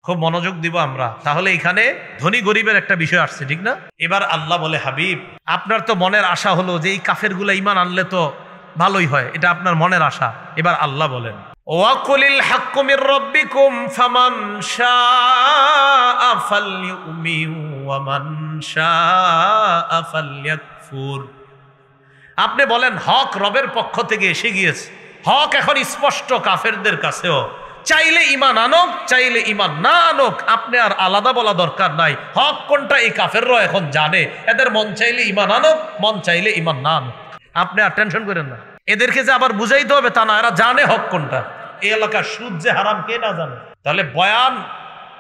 খুব মনোযোগ দিব আমরা। তাহলে এখানে ধনী গরিবের একটা বিষয় আসছে, ঠিক না? এবার আল্লাহ বলে, হাবিব আপনার তো মনের আশা হলো যে এই কাফেরগুলো ঈমান আনলে তো ভালোই হয়, এটা আপনার মনের আশা। এবার আল্লাহ বলেন, ওয়াকুলিল হাক্কু মির রাব্বিকুম ফামান শাআ ফালইউমিন ওয়া মান শাআ ফালইয়াকফুর। আপনি বলেন হক রবের পক্ষ থেকে এসে গিয়েছে, হক এখন স্পষ্ট কাফেরদের কাছেও। চাইলে ঈমান আনুক, চাইলে ঈমান না আনুক, আপনি আর আলাদা বলা দরকার নাই। হক কোনটা এই কাফেররাও এখন জানে। এদের মন চাইলে ঈমান আনুক, মন চাইলে ঈমান না আনুক। আপনি আর টেনশন করেন না। এদেরকে যে আবার বুঝাইতে হবে তা না, এরা জানে হক কোনটা। এই এলাকার সুদ যে হারাম কে না জানে? তাহলে বয়ান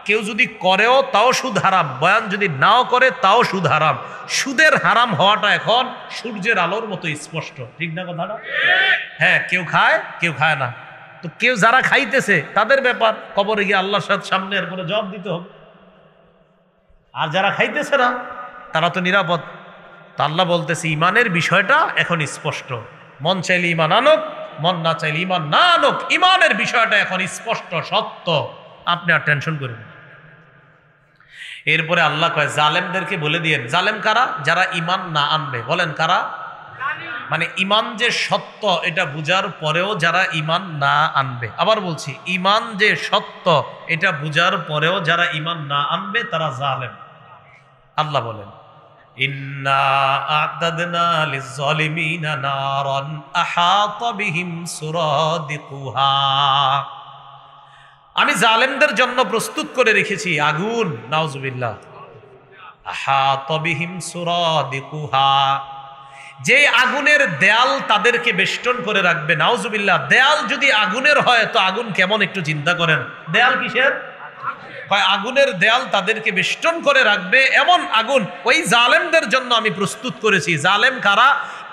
কেউ যদি করেও তাও সুদ হারাম, বয়ান যদি নাও করে তাও সুদ হারাম। সুদের হারাম হওয়াটা এখন সূর্যের আলোর মতো স্পষ্ট, ঠিক না কথাটা? হ্যাঁ, কেউ খায় কেউ খায় না। তো কেউ যারা খাইতেছে তাদের ব্যাপার, কবরে গিয়ে আল্লাহর সামনে এর করে জবাব দিতে হবে। আর যারা খাইতেছে না তারা তো নিরাপদ। তা আল্লাহ বলতেছে ইমানের বিষয়টা এখন স্পষ্ট। মন চাইলে ঈমান আনুক, মন না চাইলে ঈমান না আনুক, ঈমানের বিষয়টা এখন স্পষ্ট সত্য। আপনি আর টেনশন করেন। এরপরে আল্লাহ কয় জালেমদেরকে বলে দিয়েন। জালেম কারা? যারা ঈমান না আনবে। বলেন কারা? মানে ঈমান যে সত্য এটা বুঝার পরেও যারা ঈমান না আনবে। আবার বলছি, ঈমান যে সত্য এটা বুঝার পরেও যারা ঈমান না আনবে তারা জালেম। আল্লাহ বলেন, ইন্না আ'তাদনা লিয-যালিমিনা নারান আহাতা বিহিম সুরাদিকুহা। আমি জালেমদের জন্য প্রস্তুত করে রেখেছি আগুন। নাউজুবিল্লাহ। আহাতা বিহিম সুরাদিকুহা, যে আগুনের দেয়াল তাদেরকে বেষ্টন করে রাখবে। নাউজুবিল্লাহ। দেয়াল যদি আগুনের হয় তো আগুন কেমন একটু চিন্তা করেন। দেয়াল কিসের? আগুনের দেয়াল তাদেরকে বেষ্টন করে রাখবে, এমন আগুন ওই জালেমদের জন্য আমি প্রস্তুত করেছি। জালেম কারা?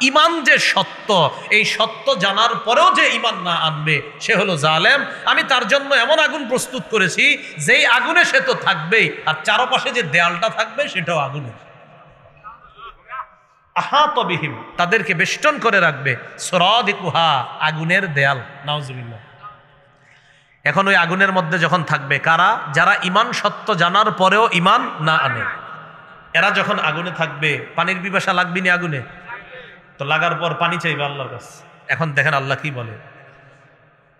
ঈমান যে সত্য, এই সত্য জানার পরেও যে ঈমান না আনবে সে হলো জালেম। আমি তার জন্য এমন আগুন প্রস্তুত করেছি যেই আগুনে সে তো থাকবেই, আর চারপাশে যে দেয়ালটা থাকবে সেটাও আগুনের। আহাত বিহিম, তাদেরকে বেষ্টন করে রাখবে। সুরাদিকুহা, আগুনের দেয়াল। নাউজুবিল্লাহ। এখন ওই আগুনের মধ্যে যখন থাকবে কারা? যারা ঈমান সত্য জানার পরেও ঈমান না আনে। এরা যখন আগুনে থাকবে, পানির পিপাসা লাগবে না আগুনে? তো লাগার পর পানি চাইবে আল্লাহর কাছে। এখন দেখেন আল্লাহ কি বলে,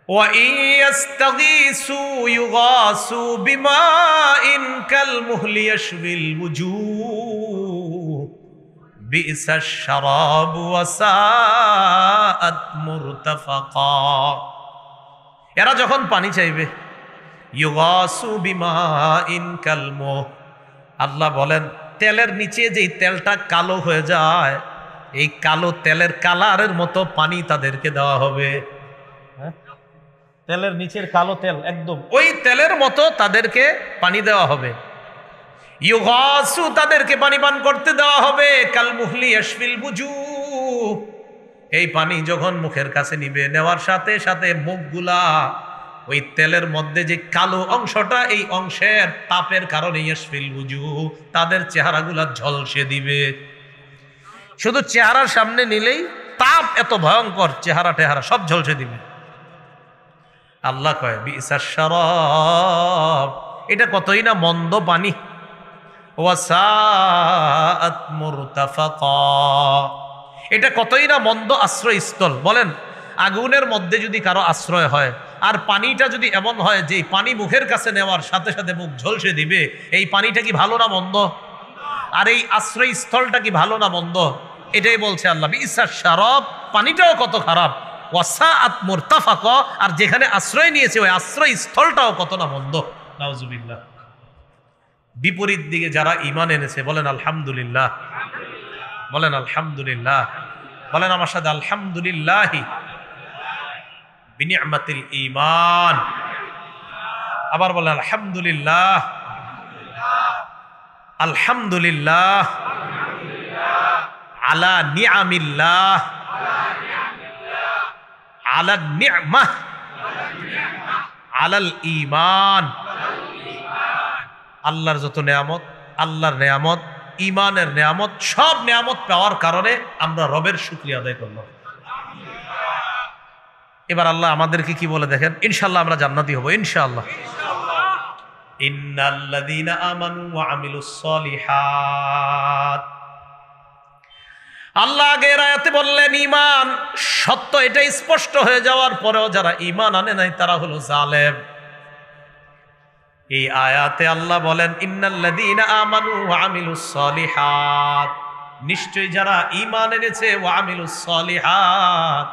ওয়া ইয়াস্তাগীসু ইউগাসু বিমাইন কাল মুহলি ইয়াশবিল ওয়ুজুহ বিসাশ শারাব ওয়া সাআত মুরতাফাকা। এরা যখন পানি চাইবে, ইউগাসু বিমাইন কাল মুহ, আল্লাহ বলেন তেলের নিচে যেই তেলটা কালো হয়ে যায়, এই কালো তেলের কালারের মতো পানি তাদেরকে দেওয়া হবে। তেলের নিচের কালো তেল একদম ওই তেলের মতো তাদেরকে পানি দেওয়া হবে। ইউগাসু, তাদেরকে পানি পান করতে দেওয়া হবে। কাল মুহলি ইয়াশফিল বুজুহ, এই পানি যখন মুখের কাছে নিবে, নেওয়ার সাথে সাথে মুখগুলা ওই তেলের মধ্যে যে কালো অংশটা, এই অংশের তাপের কারণে ইয়াশফিল বুজুহ, তাদের চেহারাগুলা ঝলসে দিবে। শুধু চেহারার সামনে নিলেই তাপ এত ভয়ঙ্কর, চেহারা টেহারা সব ঝলসে দিবে। আল্লাহ কয় বিসাশ শারাব, এটা কতই না মন্দ পানি। ওয়া সাআত মুরতাফাকা, এটা কতই না মন্দ আশ্রয়স্থল। বলেন আগুনের মধ্যে যদি কারো আশ্রয় হয় আর পানিটা যদি এমন হয় যে পানি মুখের কাছে নেওয়ার সাথে সাথে মুখ ঝলসে দিবে, এই পানিটা কি ভালো না মন্দ? আর এই আশ্রয়স্থলটা কি ভালো না মন্দ? এটাই বলছে আল্লাহ, বিসাশ শারাব, পানিটাও কত খারাপ। ওয়া সাআত মুরতাফাকা, আর যেখানে আশ্রয় নিয়েছে ওই আশ্রয়স্থলটাও কত না মন্দ। নাউজুবিল্লাহ। বিপরীত দিকে যারা ঈমান এনেছে বলেন আলহামদুলিল্লাহ, বলেন আলহামদুলিল্লাহ, বলেন আমার সাথে আলহামদুলিল্লাহ বিনিআমাতিল ঈমান। আবার বলেন আলহামদুলিল্লাহ, আলহামদুলিল্লাহ আলা নিআমিল্লাহ, আলা নি'মাহ, আলাল ঈমান। আল্লাহর যত নেয়ামত, আল্লাহর নেয়ামত, ঈমানের নেয়ামত, সব নেয়ামত পাওয়ার কারণে আমরা রবের শুকরিয়া আদায় করলাম। এবার আল্লাহ আমাদেরকে কি বলে দেখেন, ইনশাআল্লাহ আমরা জান্নাতি হব ইনশাআল্লাহ। ইন্নাল্লাযীনা আমানু ওয়া আমিলুস সলিহাত। আল্লাহ আগের আয়াতে বললেন ঈমান সত্য, এটা স্পষ্ট হয়ে যাওয়ার পরেও যারা ঈমান আনে নাই তারা হলো জালেম। এই আয়াতে আল্লাহ বলেন ইন্নাল্লাযীনা আমানু ওয়া আমিলুস সলিহাত, নিশ্চয়ই যারা ঈমান এনেছে ওয়া আমিলুস সলিহাত,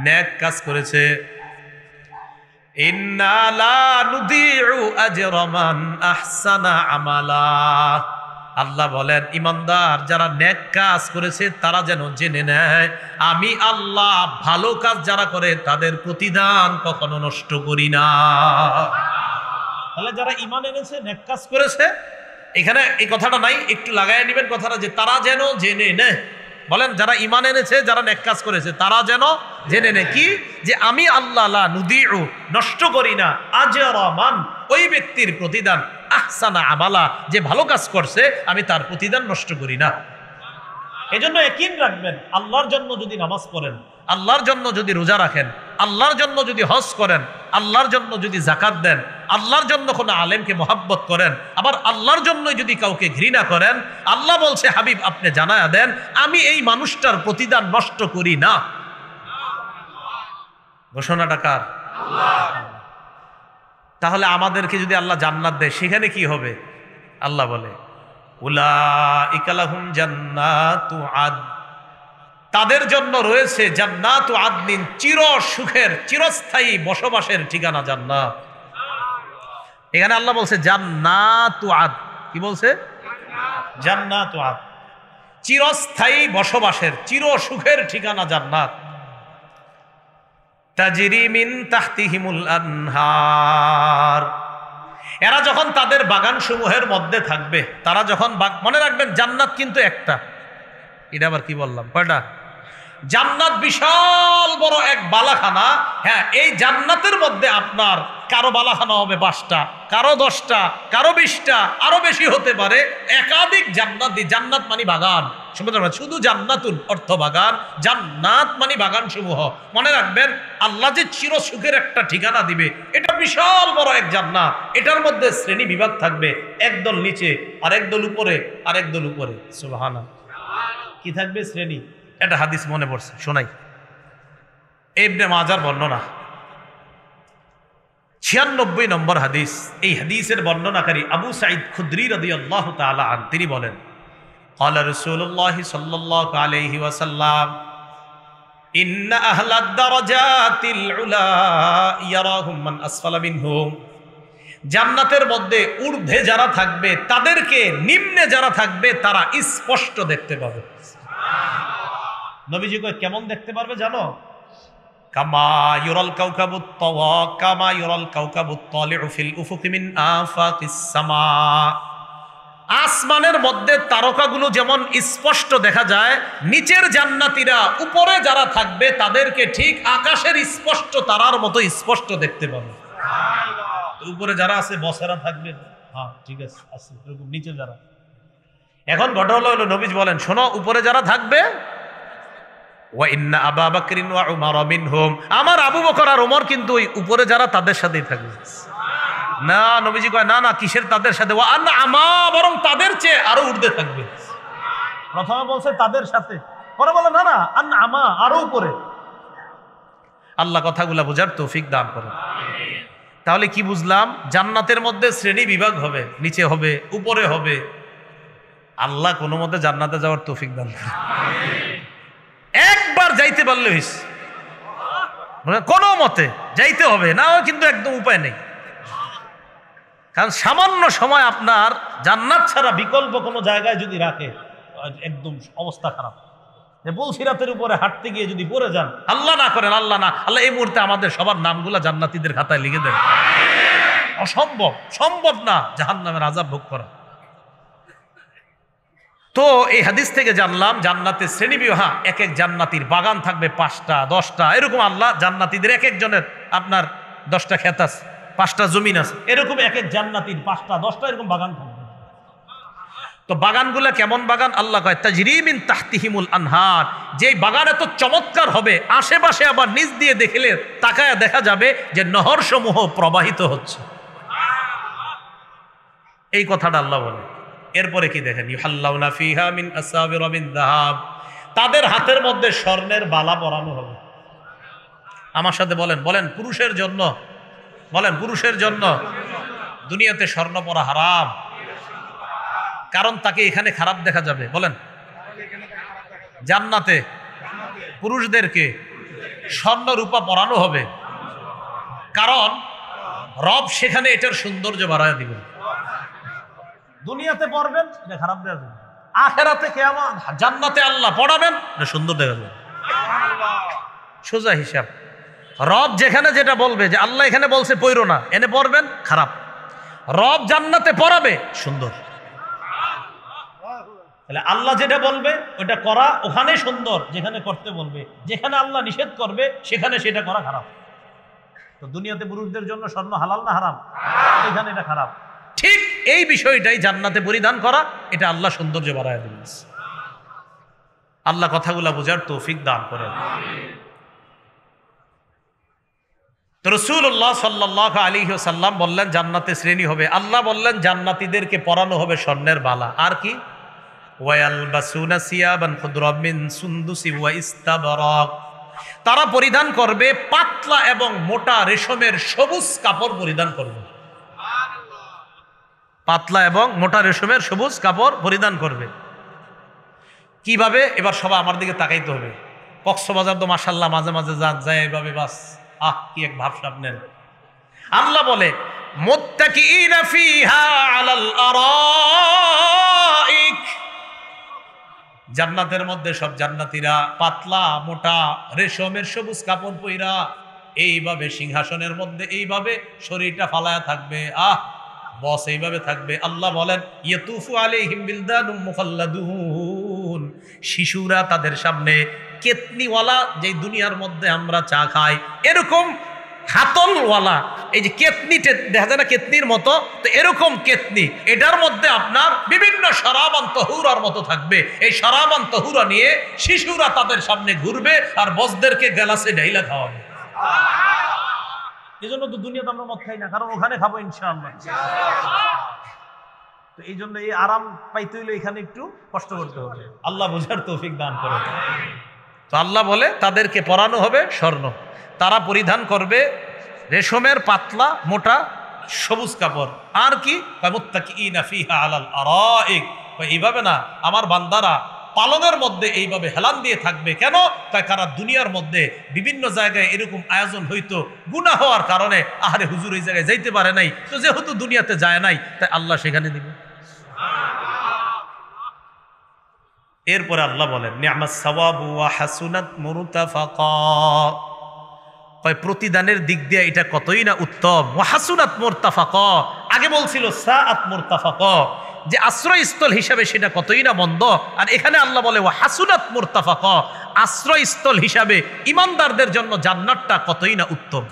নেক কাজ করেছে, ইন্না লা নুদিউ আজরা মান আহসানা আমালা। আল্লাহ বলেন ঈমানদার যারা নেক কাজ করেছে তারা যেন জেনে নেয় আমি আল্লাহ ভালো কাজ যারা করে তাদের প্রতিদান কখনো নষ্ট করি না। তাহলে যারা ঈমান এনেছে নেক কাজ করেছে, এখানে এই কথাটা নাই, একটু লাগায় নেবেন কথাটা, যে তারা যেন জেনে নেয়। বলেন যারা ঈমান এনেছে যারা নেক কাজ করেছে তারা যেন জেনে নেয় কি, যে আমি আল্লাহ লা নুদিউ নষ্ট করি না আজরা মান, ওই ব্যক্তির প্রতিদান, আহসানা আমালা, যে ভালো কাজ করছে আমি তার প্রতিদান নষ্ট করি না। এজন্য ইয়াকিন রাখবেন আল্লাহর জন্য যদি নামাজ পড়েন, আল্লাহর জন্য যদি রোজা রাখেন, আল্লাহর জন্য যদি হজ করেন, আল্লাহর জন্য যদি যাকাত দেন, আল্লাহর জন্য কোনো আলেমকে মহাব্বত করেন, আবার আল্লাহর জন্য যদি কাউকে ঘৃণা করেন, আল্লাহ বলছে হাবিব আপনি জানায়া দেন আমি এই মানুষটার প্রতিদান নষ্ট করি না। ঘোষণাটা কার? আল্লাহ। তাহলে আমাদেরকে যদি আল্লাহ জান্নাত দেয় সেখানে কি হবে? আল্লাহ বলে উলাইকা লাহুম জান্নাতু আদ, তাদের জন্য রয়েছে জান্নাতু আদনিন, চির সুখের চিরস্থায়ী বসবাসের ঠিকানা জান্নাত। এখানে আল্লাহ বলছে জান্নাতু আদ, কি বলছে? জান্নাতু আদ, চিরস্থায়ী বসবাসের চির সুখের ঠিকানা জান্নাত। তাজরি মিন তাহতিহিমুল আনহার, এরা যখন তাদের বাগান সমূহের মধ্যে থাকবে, তারা যখন মনে রাখবেন জান্নাত কিন্তু একটা, এটা আবার কি বললাম কয়টা? জান্নাত বিশাল বড় এক বালাখানা। হ্যাঁ, এই জান্নাতের মধ্যে আপনার কারো বালাখানা হবে 5টা, কারো 10টা, কারো 20টা, আরো বেশি হতে পারে। একাধিক জান্নাত, জান্নাত মানে বাগান, শুধু জান্নাতুল অর্থ বাগান, জান্নাত মানে বাগান সমূহ। মনে রাখবেন আল্লাহ যে চির সুখের একটা ঠিকানা দিবে, এটা বিশাল বড় এক জান্নাত। এটার মধ্যে শ্রেণী বিভাগ থাকবে, একদল নিচে আর একদল উপরে, আর একদল উপরে। সুবহানাল্লাহ, কি থাকবে? শ্রেণী। এটা হাদিস মনে পড়ছে, শোনাই। ইবনে মাজার বর্ণনা 96 নম্বর হাদিস। এই হাদিসের বর্ণনাকারী আবু সাঈদ খুদরি রাদিয়াল্লাহু তাআলা আন, তিনি বলেন ক্বালা রাসূলুল্লাহ সাল্লাল্লাহু আলাইহি ওয়াসাল্লাম ইন্না আহলাদ দারাজাতিল উলা ইয়ারাহুম মান আসফালা মিনহুম, জান্নাতের মধ্যে ঊর্ধ্বে যারা থাকবে তাদেরকে নিম্নে যারা থাকবে তারা স্পষ্ট দেখতে পাবে। নবীজি কয় কেমন দেখতে পারবে জানো? কামা ইউরাল কাওকাবুত তাওয়া কামা ইউরাল কাওকাবুত তালিউ ফিল উফুকি মিন আফাকিস সামা, আসমানের মধ্যে তারকাগুলো যেমন স্পষ্ট দেখা যায়, নিচের জান্নাতীরা উপরে যারা থাকবে তাদেরকে ঠিক আকাশের স্পষ্ট তারার মতো স্পষ্ট দেখতে পাবে। উপরে যারা আছে বসেরা থাকবে, হ্যাঁ ঠিক আছে, আছে এরকম নিচে যারা। এখন ঘটনা হলো নবীজি বলেন শোনো, উপরে যারা থাকবে ওয়া ইন্না আবু বকরিন ওয়া উমর মিনহুম, আমার আবু বকর আর ওমর কিন্তু ওই উপরে যারা তাদের সাথেই থাকবে। না, নবীজি কয় না না, কিসের তাদের সাথে? ওয়া আন্না আমা, বরং তাদের চেয়ে আরো ঊর্ধ্বে থাকবে। প্রথমে বলছে তাদের সাথে, পরে বলে না না আন্না আমা, আরো উপরে। আল্লাহ কথাগুলা বোঝার তৌফিক দান করুন। তাহলে কি বুঝলাম? জান্নাতের মধ্যে শ্রেণী বিভাগ হবে, নিচে হবে, উপরে হবে। আল্লাহ কোনো মতে জান্নাতে যাওয়ার তৌফিক দান করুন। একবার যাইতে পারলে হইছে, কোনো মতে যাইতে হবে, না কিন্তু একদম উপায় নেই। কারণ সামান্য সময় আপনার জান্নাত ছাড়া বিকল্প কোনো জায়গায় যদি রাখে, একদম অবস্থা খারাপ। পুলসিরাতের উপরে হাঁটতে গিয়ে যদি পড়ে যান, আল্লাহ না করেন, আল্লাহ না, আল্লাহ এই মুহূর্তে আমাদের সবার নামগুলা জান্নাতীদের খাতায় লিখে দেন। অসম্ভব, সম্ভব না জাহান্নামের আযাব ভোগ করা। তো এই হাদিস থেকে জানলাম জান্নাতের শ্রেণীবিভাগ, এক এক জান্নাতীর বাগান থাকবে 5টা 10টা, এরকম আল্লাহ জান্নাতীদের এক একজনের আপনার 10টা ক্ষেত আছে, 5টা জমিন আছে, এরকম এক এক জান্নাতীর 5টা 10টা এরকম বাগান থাকবে। তো বাগানগুলা কেমন বাগান? আল্লাহ কয় তাজরি মিন তাহতিহিমুল আনহার, যেই বাগান এত চমৎকার হবে আশেপাশে আবার নিচ দিয়ে দেখলে তাকায়া দেখা যাবে যে নহর সমূহ প্রবাহিত হচ্ছে। এই কথাটা আল্লাহ বলে। এরপরে কি দেখেন, ইউহাল্লাউনা ফিহা মিন আসাবির মিন যাহাব, তাদের হাতের মধ্যে স্বর্ণের বালা পরানো হবে। আমার সাথে বলেন, বলেন পুরুষের জন্য, বলেন পুরুষের জন্য দুনিয়াতে স্বর্ণ পরা হারাম, কারণ তাকে এখানে খারাপ দেখা যাবে। বলেন জান্নাতে পুরুষদেরকে স্বর্ণ রূপা পরানো হবে, কারণ রব সেখানে এটার সৌন্দর্য বাড়ায় দিবেন। দুনিয়াতে পড়বেন এটা খারাপ দেখা যাবে, আখেরাতে কিয়ামত জান্নাতে আল্লাহ পড়াবেন এটা সুন্দর দেখা যাবে। সোজা হিসাব, রব যেখানে যেটা বলবে, যে আল্লাহ এখানে বলছে পড়ো না, এনে পড়বেন খারাপ, রব জান্নাতে পড়াবে সুন্দর। তাহলে আল্লাহ যেটা বলবে ওটা করা ওখানে সুন্দর, যেখানে করতে বলবে, যেখানে আল্লাহ নিষেধ করবে সেখানে সেটা করা খারাপ। তো দুনিয়াতে পুরুষদের জন্য স্বর্ণ হালাল না হারাম? এখানে এটা খারাপ। ঠিক এই বিষয়টাই জান্নাতে পরিধান করা, এটা আল্লাহ সৌন্দর্য বাড়ায় দিবেন। আল্লাহ কথাগুলা বোঝার তৌফিক দান করেন। তো রাসূলুল্লাহ সাল্লাল্লাহু আলাইহি ওয়াসাল্লাম বললেন জান্নাতে শ্রেণী হবে। আল্লাহ বললেন জান্নাতীদেরকে পরানো হবে স্বর্ণের বালা। আর কি? ওয়ায়ালবাসুনা সিয়াবান খুদরাম মিন সুনদুসি ওয়া ইস্তাবরাক, তারা পরিধান করবে পাতলা এবং মোটা রেশমের সবুজ কাপড় পরিধান করবে। পাতলা এবং মোটা রেশমের সবুজ কাপড় পরিধান করবে। কিভাবে? এবার সবাই আমার দিকে তাকাইতে হবে। কক্সবাজার তো মাশাআল্লাহ মাঝে মাঝে যান, যায় এইভাবে, বাস কি এক ভাব সামনের। আল্লাহ বলে মুত্তাকিইনা ফিহা আলাল আরাইক, জান্নাতের মধ্যে সব জান্নাতীরা পাতলা মোটা রেশমের সবুজ কাপড় পইরা এইভাবে সিংহাসনের মধ্যে এইভাবে শরীরটা ফালায়া থাকবে। বস এইভাবে থাকবে। আল্লাহ বলেন ইয়াতুফু আলাইহিম বিলদানুম মুখাল্লাদুন, শিশুরা তাদের সামনে কেতনিওয়ালা, যে দুনিয়ার মধ্যে আমরা চা খাই এরকম হাতলওয়ালা, এই যে কেতনিতে দেখা যায় না কেতনির মতো, তো এরকম কেতনি, এটার মধ্যে আপনার বিভিন্ন শরাবান তহুরার মতো থাকবে। এই শরাবান তহুরা নিয়ে শিশুরা তাদের সামনে ঘুরবে আর বসদেরকে গ্লাসে ঢাইলা খাওয়াবে। এই জন্য তো দুনিয়াতে আমরা মদ খাই না, কারণ ওখানে খাবো ইনশাআল্লাহ। তো এই জন্য এই আরাম পাইতে হইলে এখানে একটু কষ্ট করতে হবে। আল্লাহ বোঝার তৌফিক দান করে। তো আল্লাহ বলে তাদেরকে পরানো হবে স্বর্ণ, তারা পরিধান করবে রেশমের পাতলা মোটা সবুজ কাপড়। আর কি? মুত্তাকিইনা ফিহা আলাল আরাইক, এইভাবে না আমার বান্দারা পালনের মধ্যে এইভাবে হেলান দিয়ে থাকবে। কেন? তাই কারণ দুনিয়ার মধ্যে বিভিন্ন জায়গায় এরকম আয়োজন হইতো, গুনাহ হওয়ার কারণে আহারে হুজুর এই জায়গায় যাইতে পারে নাই, তো যেহেতু দুনিয়াতে যায় নাই তাই আল্লাহ সেখানে দিবে। এরপরে আল্লাহ বলেন নি'মাস সাওয়াবু ওয়া হাসুনাত মুরতাফাকা, প্রতিদানের দিক দিয়ে এটা কতই না উত্তম। ওয়া হাসুনাত মুরতাফাকা, আগে বলছিল সাআত মুরতাফাকা, যে আশ্রয়স্থল হিসাবে সেটা কতই না মন্দ। আর এখানে আল্লাহ বলে ওয়া হাসুনাত মুরতাফাকা, আশ্রয়স্থল হিসাবে ইমানদারদের জন্য জান্নাতটা কতই না উত্তম।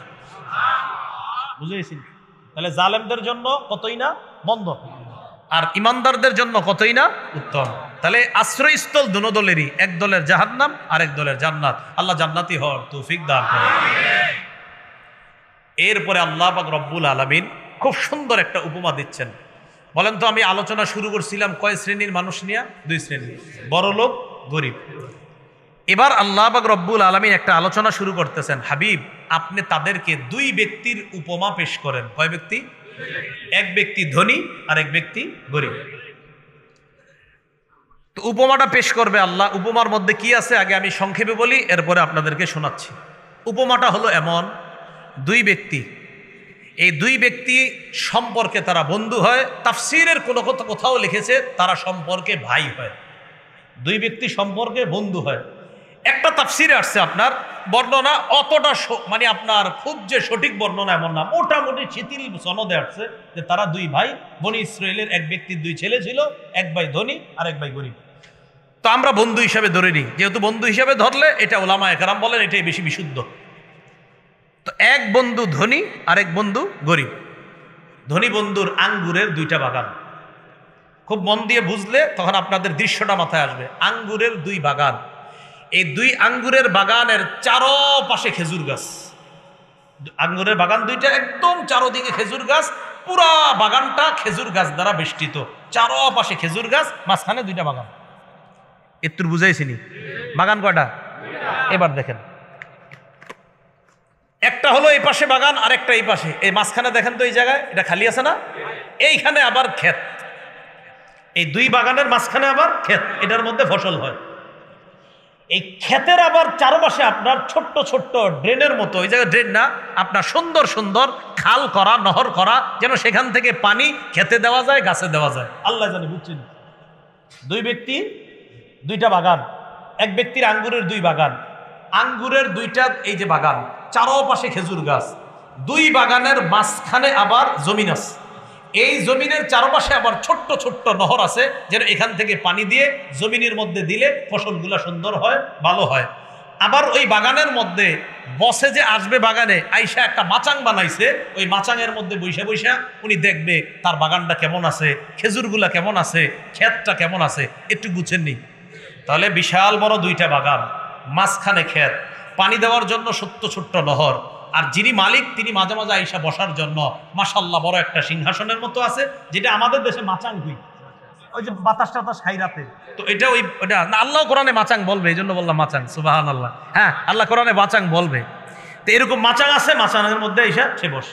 বুঝেছেন? তাহলে জালেমদের জন্য কতই না মন্দ, আর ইমানদারদের জন্য কতই না উত্তম। তাহলে আশ্রয়স্থল দুনো দলেরই, এক দলের জাহান্নাম আর এক দলের জান্নাত। আল্লাহ জান্নাতি হওয়ার তৌফিক দান করেন। এরপরে আল্লাহ পাক রব্বুল আলামিন খুব সুন্দর একটা উপমা দিচ্ছেন। বলেন তো, আমি আলোচনা শুরু করছিলাম কয় শ্রেণীর মানুষ নিয়ে? দুই শ্রেণী, বড় লোক গরিব। এবার আল্লাহ পাক রব্বুল আলামিন একটা আলোচনা শুরু করতেছেন, হাবিব আপনি তাদেরকে দুই ব্যক্তির উপমা পেশ করেন। কয় ব্যক্তি? এক ব্যক্তি ধনী আর এক ব্যক্তি গরিব। তো উপমাটা পেশ করবে আল্লাহ। উপমার মধ্যে কি আছে আগে আমি সংক্ষেপে বলি, এরপরে আপনাদেরকে শোনাচ্ছি। উপমাটা হলো এমন, দুই ব্যক্তি, এই দুই ব্যক্তি সম্পর্কে তারা বন্ধু হয়। তাফসীরের কোনো কোথাও লিখেছে তারা সম্পর্কে ভাই হয়। দুই ব্যক্তি সম্পর্কে বন্ধু হয়। একটা তাফসীরে আসছে আপনার বর্ণনা অতটা মানে আপনার খুব যে সঠিক বর্ণনা এমন না, মোটামুটি শিথিল সনদে আসছে যে তারা দুই ভাই। বনি ইসরাইলের এক ব্যক্তির দুই ছেলে ছিল, এক ভাই ধনী আর এক ভাই গরিব। তো আমরা বন্ধু হিসাবে ধরে নিই, যেহেতু বন্ধু হিসাবে ধরলে এটা উলামায়ে কেরাম বলেন এটাই বেশি বিশুদ্ধ। তো এক বন্ধু ধনী আর এক বন্ধু গরিব। ধনী বন্ধুর আঙ্গুরের দুইটা বাগান। খুব মন দিয়ে বুঝলে তখন আপনাদের দৃশ্যটা মাথায় আসবে। আঙ্গুরের দুই বাগান, এই দুই আঙ্গুরের বাগানের চারপাশে খেজুর গাছ। আঙ্গুরের বাগান দুইটা, একদম চারোদিকে খেজুর গাছ, পুরা বাগানটা খেজুর গাছ দ্বারা বেষ্টিত, চারপাশে খেজুর গাছ, মাঝখানে দুইটা বাগান। একটু বুঝাইছিনি বাগান কয়টা? এবার দেখেন, একটা হলো এই পাশে বাগান আর একটা এই পাশে, এই মাঝখানে দেখেন তো এই জায়গায় এটা খালি আছে না, এইখানে আবার ক্ষেত, এই দুই বাগানের মাঝখানে আবার ক্ষেত, এটার মধ্যে ফসল হয়। এই ক্ষেতের আবার চারপাশে আপনার ছোট্ট ছোট্ট ড্রেনের মতো, ওই জায়গায় ড্রেন না, আপনার সুন্দর সুন্দর খাল করা, নহর করা, যেন সেখান থেকে পানি খেতে দেওয়া যায়, গাছে দেওয়া যায়। আল্লাহ জানে, বুঝছেন? দুই ব্যক্তি দুইটা বাগান, এক ব্যক্তির আঙ্গুরের দুই বাগান, আঙ্গুরের দুইটা এই যে বাগান, চারপাশে খেজুর গাছ, দুই বাগানের মাঝখানে আবার জমিন আছে, এই জমিনের চারপাশে আবার ছোট্ট ছোট্ট নহর আছে, যেন এখান থেকে পানি দিয়ে জমিনের মধ্যে দিলে ফসলগুলা সুন্দর হয়, ভালো হয়। আবার ওই বাগানের মধ্যে বসে যে আসবে বাগানে, আইসা একটা মাচাং বানাইছে, ওই মাচাঙের মধ্যে বৈশা বৈশা উনি দেখবে তার বাগানটা কেমন আছে, খেজুরগুলা কেমন আছে, ক্ষেতটা কেমন আছে, একটু বুঝছেননি? তাহলে বিশাল বড় দুইটা বাগান, মাঝখানে ক্ষেত, পানি দেওয়ার জন্য ছোট্ট ছোট্ট নহর, আর যিনি মালিক তিনি মাঝে মাঝে আইসা বসার জন্য মাশাআল্লাহ বড় একটা সিংহাসনের মতো আছে, যেটা আমাদের দেশে মাচাং কই, ওই যে বাতাস টাতাস খাইরাতে, তো এটা ওই ওটা আল্লাহ কোরআনে মাচাং বলবে, এই জন্য বললাম মাচাং, সুবহানাল্লাহ। হ্যাঁ, আল্লাহ কোরআনে মাচাং বলবে। তো এরকম মাচাং আছে, মাচাঙের মধ্যে আইসা সে বস।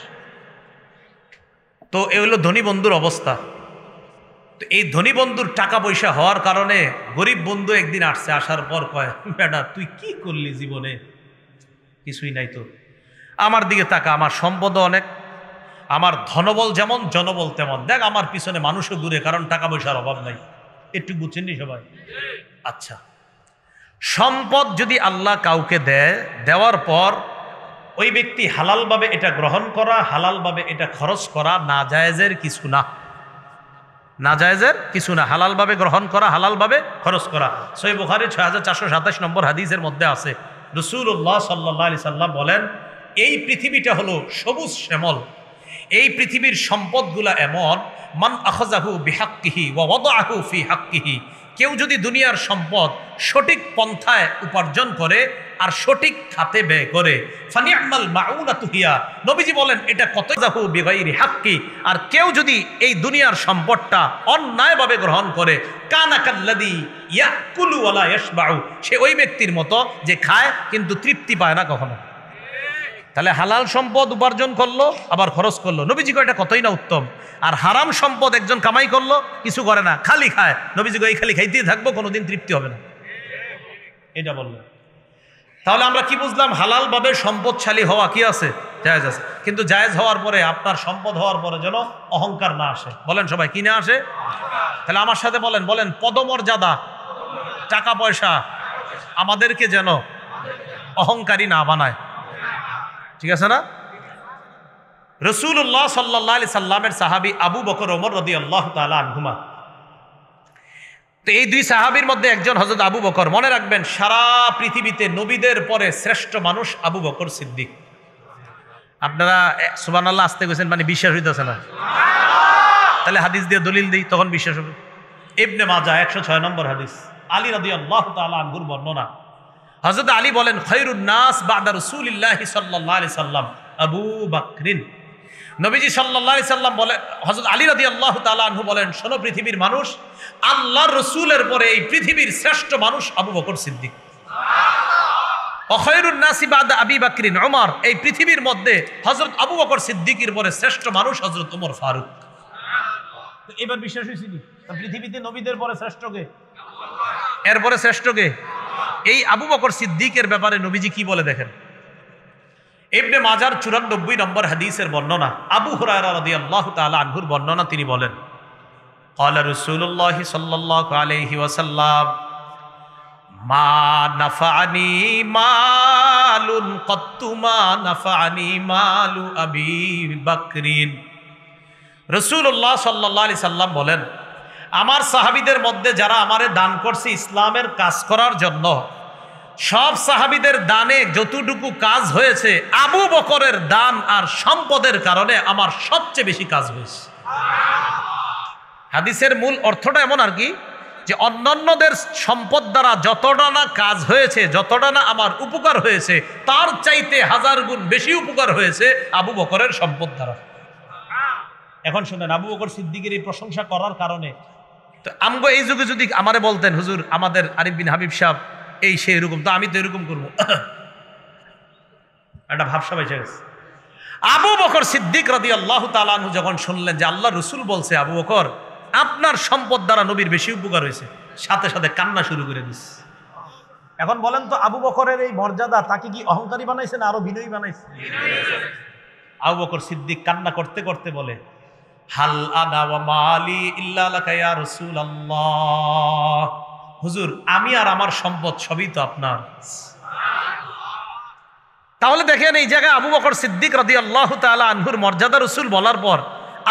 তো এ হলো ধনী বন্ধুর অবস্থা। তো এই ধনী বন্ধুর টাকা পয়সা হওয়ার কারণে গরিব বন্ধু একদিন আসছে, আসার পর কয়, বেটা তুই কি করলি জীবনে? কিছুই নাই তো, আমার দিকে তাকা, আমার সম্পদ অনেক, আমার ধনবল যেমন জনবল তেমন, দেখ আমার পিছনে মানুষও ঘুরে, কারণ টাকা পয়সার অভাব নাই। একটু বুঝছেননি সবাই? আচ্ছা, সম্পদ যদি আল্লাহ কাউকে দেয়, দেওয়ার পর ওই ব্যক্তি হালালভাবে এটা গ্রহণ করা, হালালভাবে এটা খরচ করা, নাজায়েজের কিছু না, নাজায়েজের কিছু না, হালালভাবে গ্রহণ করা, হালালভাবে খরচ করা। সহিহ বুখারী 6427 নম্বর হাদিসের মধ্যে আছে, রাসূলুল্লাহ সাল্লাল্লাহু আলাইহি সাল্লাম বলেন, এই পৃথিবীটা হলো সবুজ শ্যামল, এই পৃথিবীর সম্পদগুলা এমন, মান আখাযাহু বিহাক্কিহি ওয়া ওয়াদাআহু ফি হাক্কিহি, কেউ যদি দুনিয়ার সম্পদ সঠিক পন্থায় উপার্জন করে আর সঠিক খাতে ব্যয় করে, ফানি'মাল মাউনাতু হিয়া, নবীজি বলেন এটা কত যাহু বিগাইরি হাক্কি, আর কেউ যদি এই দুনিয়ার সম্পদটা অন্যায়ভাবে গ্রহণ করে, কানা কাল্লাযী ইয়াকুলু ওয়া লা ইয়াশবাউ, সে ওই ব্যক্তির মতো যে খায় কিন্তু তৃপ্তি পায় না কখনো। তাহলে হালাল সম্পদ উপার্জন করলো আবার খরচ করলো, নবীজি কয় এটা কতই না উত্তম। আর হারাম সম্পদ একজন কামাই করলো, কিছু করে না, খালি খায়, নবীজি কয় এই খালি খাইতেই থাকবো, কোনোদিন তৃপ্তি হবে না, এটা বললো। তাহলে আমরা কি বুঝলাম? হালাল ভাবে সম্পদশালী হওয়া কি আছে? জায়েজ আছে। কিন্তু জায়েজ হওয়ার পরে, আপনার সম্পদ হওয়ার পরে যেন অহংকার না আসে। বলেন সবাই, কি না আসে? তাহলে আমার সাথে বলেন, বলেন পদমর্যাদা, টাকা পয়সা আমাদেরকে যেন অহংকারী না বানায়, ঠিক আছে না? রাসূলুল্লাহ সাল্লাল্লাহু আলাইহি সাল্লামের সাহাবী আবু বকর ওমর রাদিয়াল্লাহু তাআলা আনহুমা, তো এই দুই সাহাবীর মধ্যে একজন হযরত আবু বকর। মনে রাখবেন, সারা পৃথিবীতে নবীদের পরে শ্রেষ্ঠ মানুষ আবু বকর সিদ্দিক। আপনারা সুবহানাল্লাহ আসতে গেছেন মানে বিশ্বাস হইতেছে না? তাহলে হাদিস দিয়ে দলিল দিই, তখন বিশ্বাস হবে। ইবনে মাজাহ 106 নম্বর হাদিস, আলী রাদিয়াল্লাহু তাআলা আনহুর বর্ণনা। হযরত আলী বলেন, খায়রুন নাস বা'দা রাসূলিল্লাহি সাল্লাল্লাহু আলাইহি সাল্লাম আবু বকরিন। নবীজি সাল্লাল্লাহু আলাইহি সাল্লাম বলেন, হযরত আলী রাদিয়াল্লাহু তাআলা আনহু বলেন, শোনো পৃথিবীর মানুষ, আল্লাহর রাসূলের পরে এই পৃথিবীর শ্রেষ্ঠ মানুষ আবু বকর সিদ্দিক। ওয়া খায়রুন নাসি বা'দা আবি বকরিন উমর, এই পৃথিবীর মধ্যে হযরত আবু বকর সিদ্দিকের পরে শ্রেষ্ঠ মানুষ হযরত ওমর ফারুক। তো এবার বিশ্বাস হইছিনি? পৃথিবীতে নবীদের পরে শ্রেষ্ঠ কে? এরপরে শ্রেষ্ঠ কে? এই আবু বকর সিদ্দিকের ব্যাপারে নবীজি কি বলে দেখেন। ইবনে মাজার 94 নম্বর হাদিসের বর্ণনা, আবু হুরায়রা রাদিয়াল্লাহু তাআলা আনহুর বর্ণনা, তিনি বলেন, ক্বালা রাসূলুল্লাহ সাল্লাল্লাহু আলাইহি ওয়াসাল্লাম, মা নাফা'নি মালুন ক্বাত্তু মা নাফা'নি মালু আবি বকরিন। রাসূলুল্লাহ সাল্লাল্লাহু আলাইহি সাল্লাম বলেন, আমার সাহাবীদের মধ্যে যারা আমারে দান করছে ইসলামের কাজ করার জন্য, সব সাহাবীদের দানে যতটুকু কাজ হয়েছে, আবু বকরের দান আর সম্পদের কারণে আমার সবচেয়ে বেশি কাজ হয়েছে। হাদিসের মূল অর্থটা এমন আর কি, যে অন্যান্যদের সম্পদ দ্বারা যতটা না কাজ হয়েছে, যতটা না আমার উপকার হয়েছে, তার চাইতে 1000 গুণ বেশি উপকার হয়েছে আবু বকরের সম্পদ দ্বারা। এখন শুনেন, আবু বকর সিদ্দিকের এই প্রশংসা করার কারণে তো আমগো এই যুগে যদি আমারে বলতেন হুজুর আমাদের আরিফ বিন হাবিব সাহেব এই সেই এরকম, তো আমি তো এরকম করবো, একটা ভাবসা বেঁচে গেছে। আবু বকর সিদ্দিক রাদিয়াল্লাহু তাআলা আনহু যখন শুনলেন যে আল্লাহ রসুল বলছে আবু বকর আপনার সম্পদ দ্বারা নবীর বেশি উপকার হয়েছে, সাথে সাথে কান্না শুরু করে দিচ্ছে। এখন বলেন তো আবু বকরের এই মর্যাদা তাকে কি অহংকারী বানাইছে না আরো বিনয়ী বানাইছে? আবু বকর সিদ্দিক কান্না করতে করতে বলে, হাল আনা ওয়া মালি ইল্লা লাকা ইয়া রাসূলুল্লাহ, হুজুর আমি আর আমার সম্পদ সবই তো আপনার। তাহলে দেখেন এই জায়গায় আবু বকর সিদ্দিক রাদিয়াল্লাহু তাআলা আনহুর মর্যাদা রাসূল বলার পর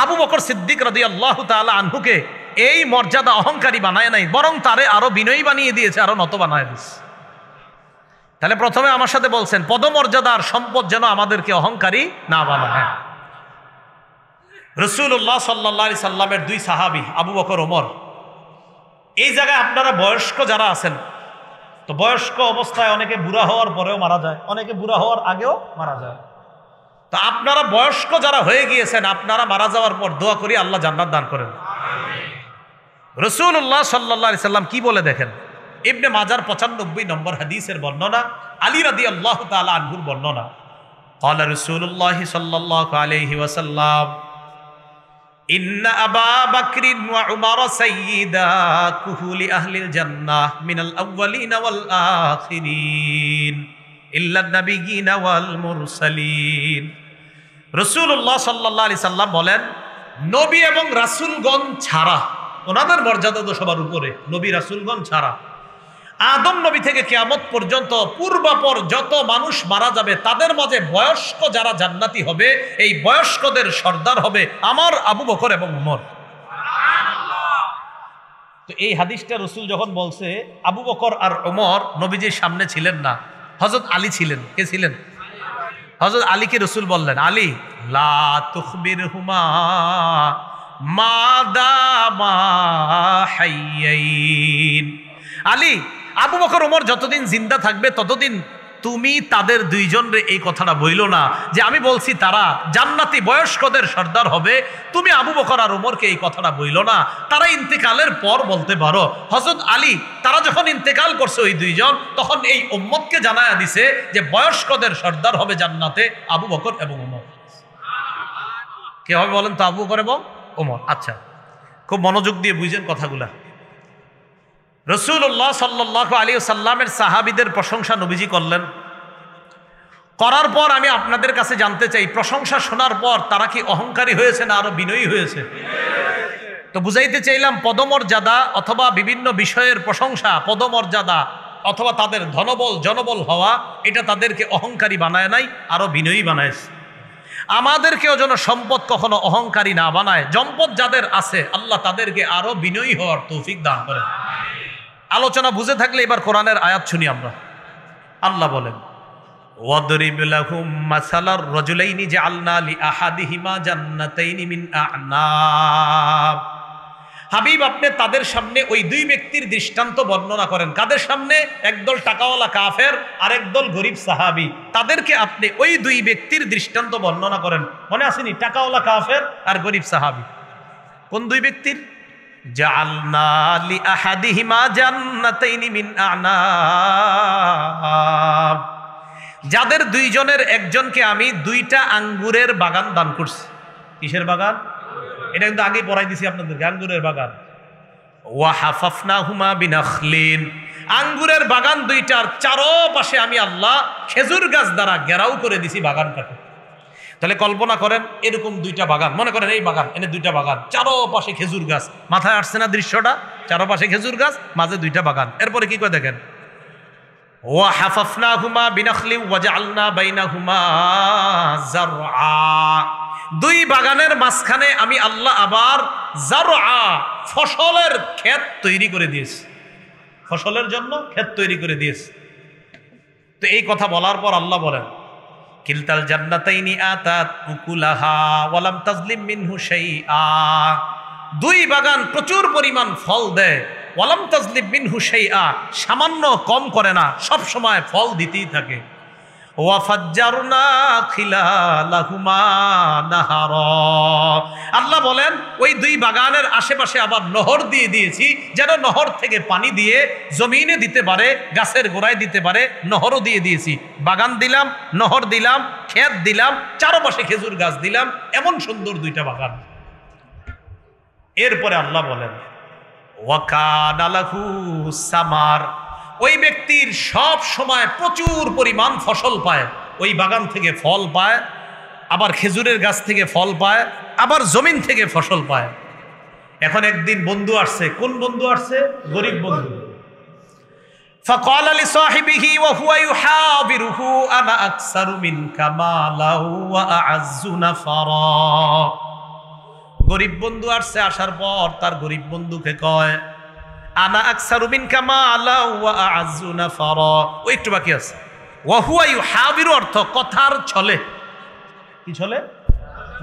আবু বকর সিদ্দিক রাদিয়াল্লাহু তাআলা আনহুকে এই মর্যাদা অহংকারী বানায় নাই, বরং তারে আরো বিনয়ী বানিয়ে দিয়েছে, আরো নত বানায় দিয়েছে। তাহলে প্রথমে আমার সাথে বলছেন পদমর্যাদার সম্পদ যেন আমাদেরকে অহংকারী না বানায়। রাসূলুল্লাহ সাল্লাল্লাহু আলাইহি সাল্লামের দুই সাহাবী আবু বকর ওমর, এই জায়গায় আপনারা বয়স্ক যারা আছেন, তো বয়স্ক অবস্থায় অনেকে বুড়া হওয়ার পরেও মারা যায়, অনেকে বুড়া হওয়ার আগেও মারা যায়। তো আপনারা বয়স্ক যারা হয়ে গিয়েছেন, আপনারা মারা যাওয়ার পর দোয়া করি আল্লাহ জান্নাত দান করেন। রাসূলুল্লাহ সাল্লাল্লাহু আলাইহি সাল্লাম কি বলে দেখেন, ইবনে মাজার 95 নম্বর হাদিসের বর্ণনা, আলী রাদিয়াল্লাহু তাআলা আনহুর বর্ণনা, ক্বালা রাসূলুল্লাহ সাল্লাল্লাহু আলাইহি ওয়াসাল্লাম ইন্না আবা বকরিন ওয়া উমর সাইয়্যিদা কুহুলি আহলিল জান্নাহ মিনাল আউওয়ালিন ওয়াল আখিরিন ইল্লা নাবিয়িন ওয়াল মুরসালিন। রাসূলুল্লাহ সাল্লাল্লাহু আলাইহি সাল্লাম বলেন, নবী এবং রাসূলগণ ছাড়া, ওনাদের মর্যাদা তো সবার উপরে, নবী রাসূলগণ ছাড়া আদম নবী থেকে কিয়ামত পর্যন্ত পূর্বাপর যত মানুষ মারা যাবে তাদের মাঝে বয়স্ক যারা জান্নাতি হবে, এই বয়স্কদের সর্দার হবে আমার আবু বকর এবং ওমর। তো এই হাদিসটা রাসূল যখন বলছে, আবু বকর আর ওমর নবীজির সামনে ছিলেন না, হযরত আলী ছিলেন। কে ছিলেন? হযরত আলীকে রাসূল বললেন, আলী লা তুখবিরহুমা মা দামা হাইয়াইন। আলী, আবু বকর ওমর যতদিন জিন্দা থাকবে ততদিন তুমি তাদের দুইজনরে এই কথাটা বইলো না যে আমি বলছি তারা জান্নাতি বয়স্কদের সর্দার হবে, তুমি আবু বকর আর ওমরকে এই কথাটা বইলো না, তারা ইন্তেকালের পর বলতে পারো। হযরত আলী তারা যখন ইন্তেকাল করছে ওই দুইজন, তখন এই উম্মতকে জানায়া দিছে যে বয়স্কদের সর্দার হবে জান্নাতে আবু বকর এবং ওমর। কে হবে বলেন তো? আবু বকর এবং ওমর। আচ্ছা, খুব মনোযোগ দিয়ে বুঝেন কথাগুলা। রাসূলুল্লাহ সাল্লাল্লাহু আলাইহি ওয়াসাল্লামের সাহাবীদের প্রশংসা নবীজি করলেন, করার পর আমি আপনাদের কাছে জানতে চাই, প্রশংসা শোনার পর তারা কি অহংকারী হয়েছে না আরো বিনয়ী হয়েছে? তো বুঝাইতে চাইলাম পদমর্যাদা অথবা বিভিন্ন বিষয়ের প্রশংসা, পদমর্যাদা অথবা তাদের ধনবল জনবল হওয়া, এটা তাদেরকে অহংকারী বানায় নাই, আরো বিনয়ী বানায়ছে। আমাদেরকেও যেন সম্পদ কখনো অহংকারী না বানায়। সম্পদ যাদের আছে আল্লাহ তাদেরকে আরো বিনয়ী হওয়ার তৌফিক দান করেন। আলোচনা বুঝে থাকলে এবার কোরআনের আয়াত শুনি আমরা। আল্লাহ বলেন, ওয়াদরিব লাহুম মাসালার রাজুলাইনি জাআলনা লিআহাদিহিমা জান্নাতাইনি মিন আ'নাব। হাবিব, আপনি তাদের সামনে ওই দুই ব্যক্তির দৃষ্টান্ত বর্ণনা করেন। কাদের সামনে? একদল টাকাওয়ালা কাফের আর একদল গরিব সাহাবী, তাদেরকে আপনি ওই দুই ব্যক্তির দৃষ্টান্ত বর্ণনা করেন। মনে আসেনি? টাকাওয়ালা কাফের আর গরিব সাহাবী। কোন দুই ব্যক্তির? জাআলনা লিআহাদিহিমা জান্নাতাইনি মিন আ'নাব, যাদের দুইজনের একজনকে আমি দুইটা আঙ্গুরের বাগান দান করছি। কিসের বাগান? এটা কিন্তু আগেই পড়াই দিছি আপনাদেরকে, আঙ্গুরের বাগান। ওয়া হাফাফনাহুমা বিনাখলিন, আঙ্গুরের বাগান দুইটার চারপাশে আমি আল্লাহ খেজুর গাছ দ্বারা ঘেরাও করে দিছি বাগানটাকে। তাহলে কল্পনা করেন এরকম দুইটা বাগান, মনে করেন এই বাগান, এনে দুইটা বাগান, চারপাশে খেজুর গাছ। মাথায় আসছে না দৃশ্যটা? চারপাশে খেজুর গাছ, মাঝে দুইটা বাগান। এরপরে কি করে দেখেন, ওয়া হাফাফনাহুমা বিনাখলি ওয়া জাআলনা বাইনাহুমা যারআ, দুই বাগানের মাঝখানে আমি আল্লাহ আবার যারআ, ফসলের ক্ষেত তৈরি করে দিয়েছি, ফসলের জন্য ক্ষেত তৈরি করে দিয়েছি। তো এই কথা বলার পর আল্লাহ বলেন, কিলতাল জান্নাতাইনি আতাত উকুলাহা ওয়া লাম তাজলিম মিনহু শাইআ, দুই বাগান প্রচুর পরিমাণ ফল দেয়, ওয়া লাম তাজলিম মিনহু শাইআ, সামান্য কম করে না, সব সময় ফল দিতেই থাকে। ওয়াফাজ্জারনা খিলালাহুমা নাহারা। আল্লাহ বলেন ওই দুই বাগানের আশেপাশে আবার নহর দিয়ে দিয়েছি, যেন নহর থেকে পানি দিয়ে জমিনে দিতে পারে, গাছের গোড়ায় দিতে পারে, নহরও দিয়ে দিয়েছি। বাগান দিলাম, নহর দিলাম, ক্ষেত দিলাম, চারপাশে খেজুর গাছ দিলাম, এমন সুন্দর দুইটা বাগান। এরপরে আল্লাহ বলেন ওয়াকানা লাহু সামার, ওই ব্যক্তির সব সময় প্রচুর পরিমাণ ফসল পায়, ওই বাগান থেকে ফল পায়, আবার খেজুরের গাছ থেকে ফল পায়, আবার জমিন থেকে ফসল পায়। এখন একদিন বন্ধু আসছে, কোন বন্ধু আসছে? গরিব বন্ধু। فقال لصاحبه وهو يحاوره انا اكثر منك مالا واعز نفرا। গরিব বন্ধু আসছে, আসার পর তার গরিব বন্ধুকে কয় আনা আকসারু মিনকা মালা ওয়া আ'আজ্জু নাফারা। ও একটু বাকি আছে। ওয়া হুয়া ইউহাবিরু অর্থ কথার ছলে। কি ছলে?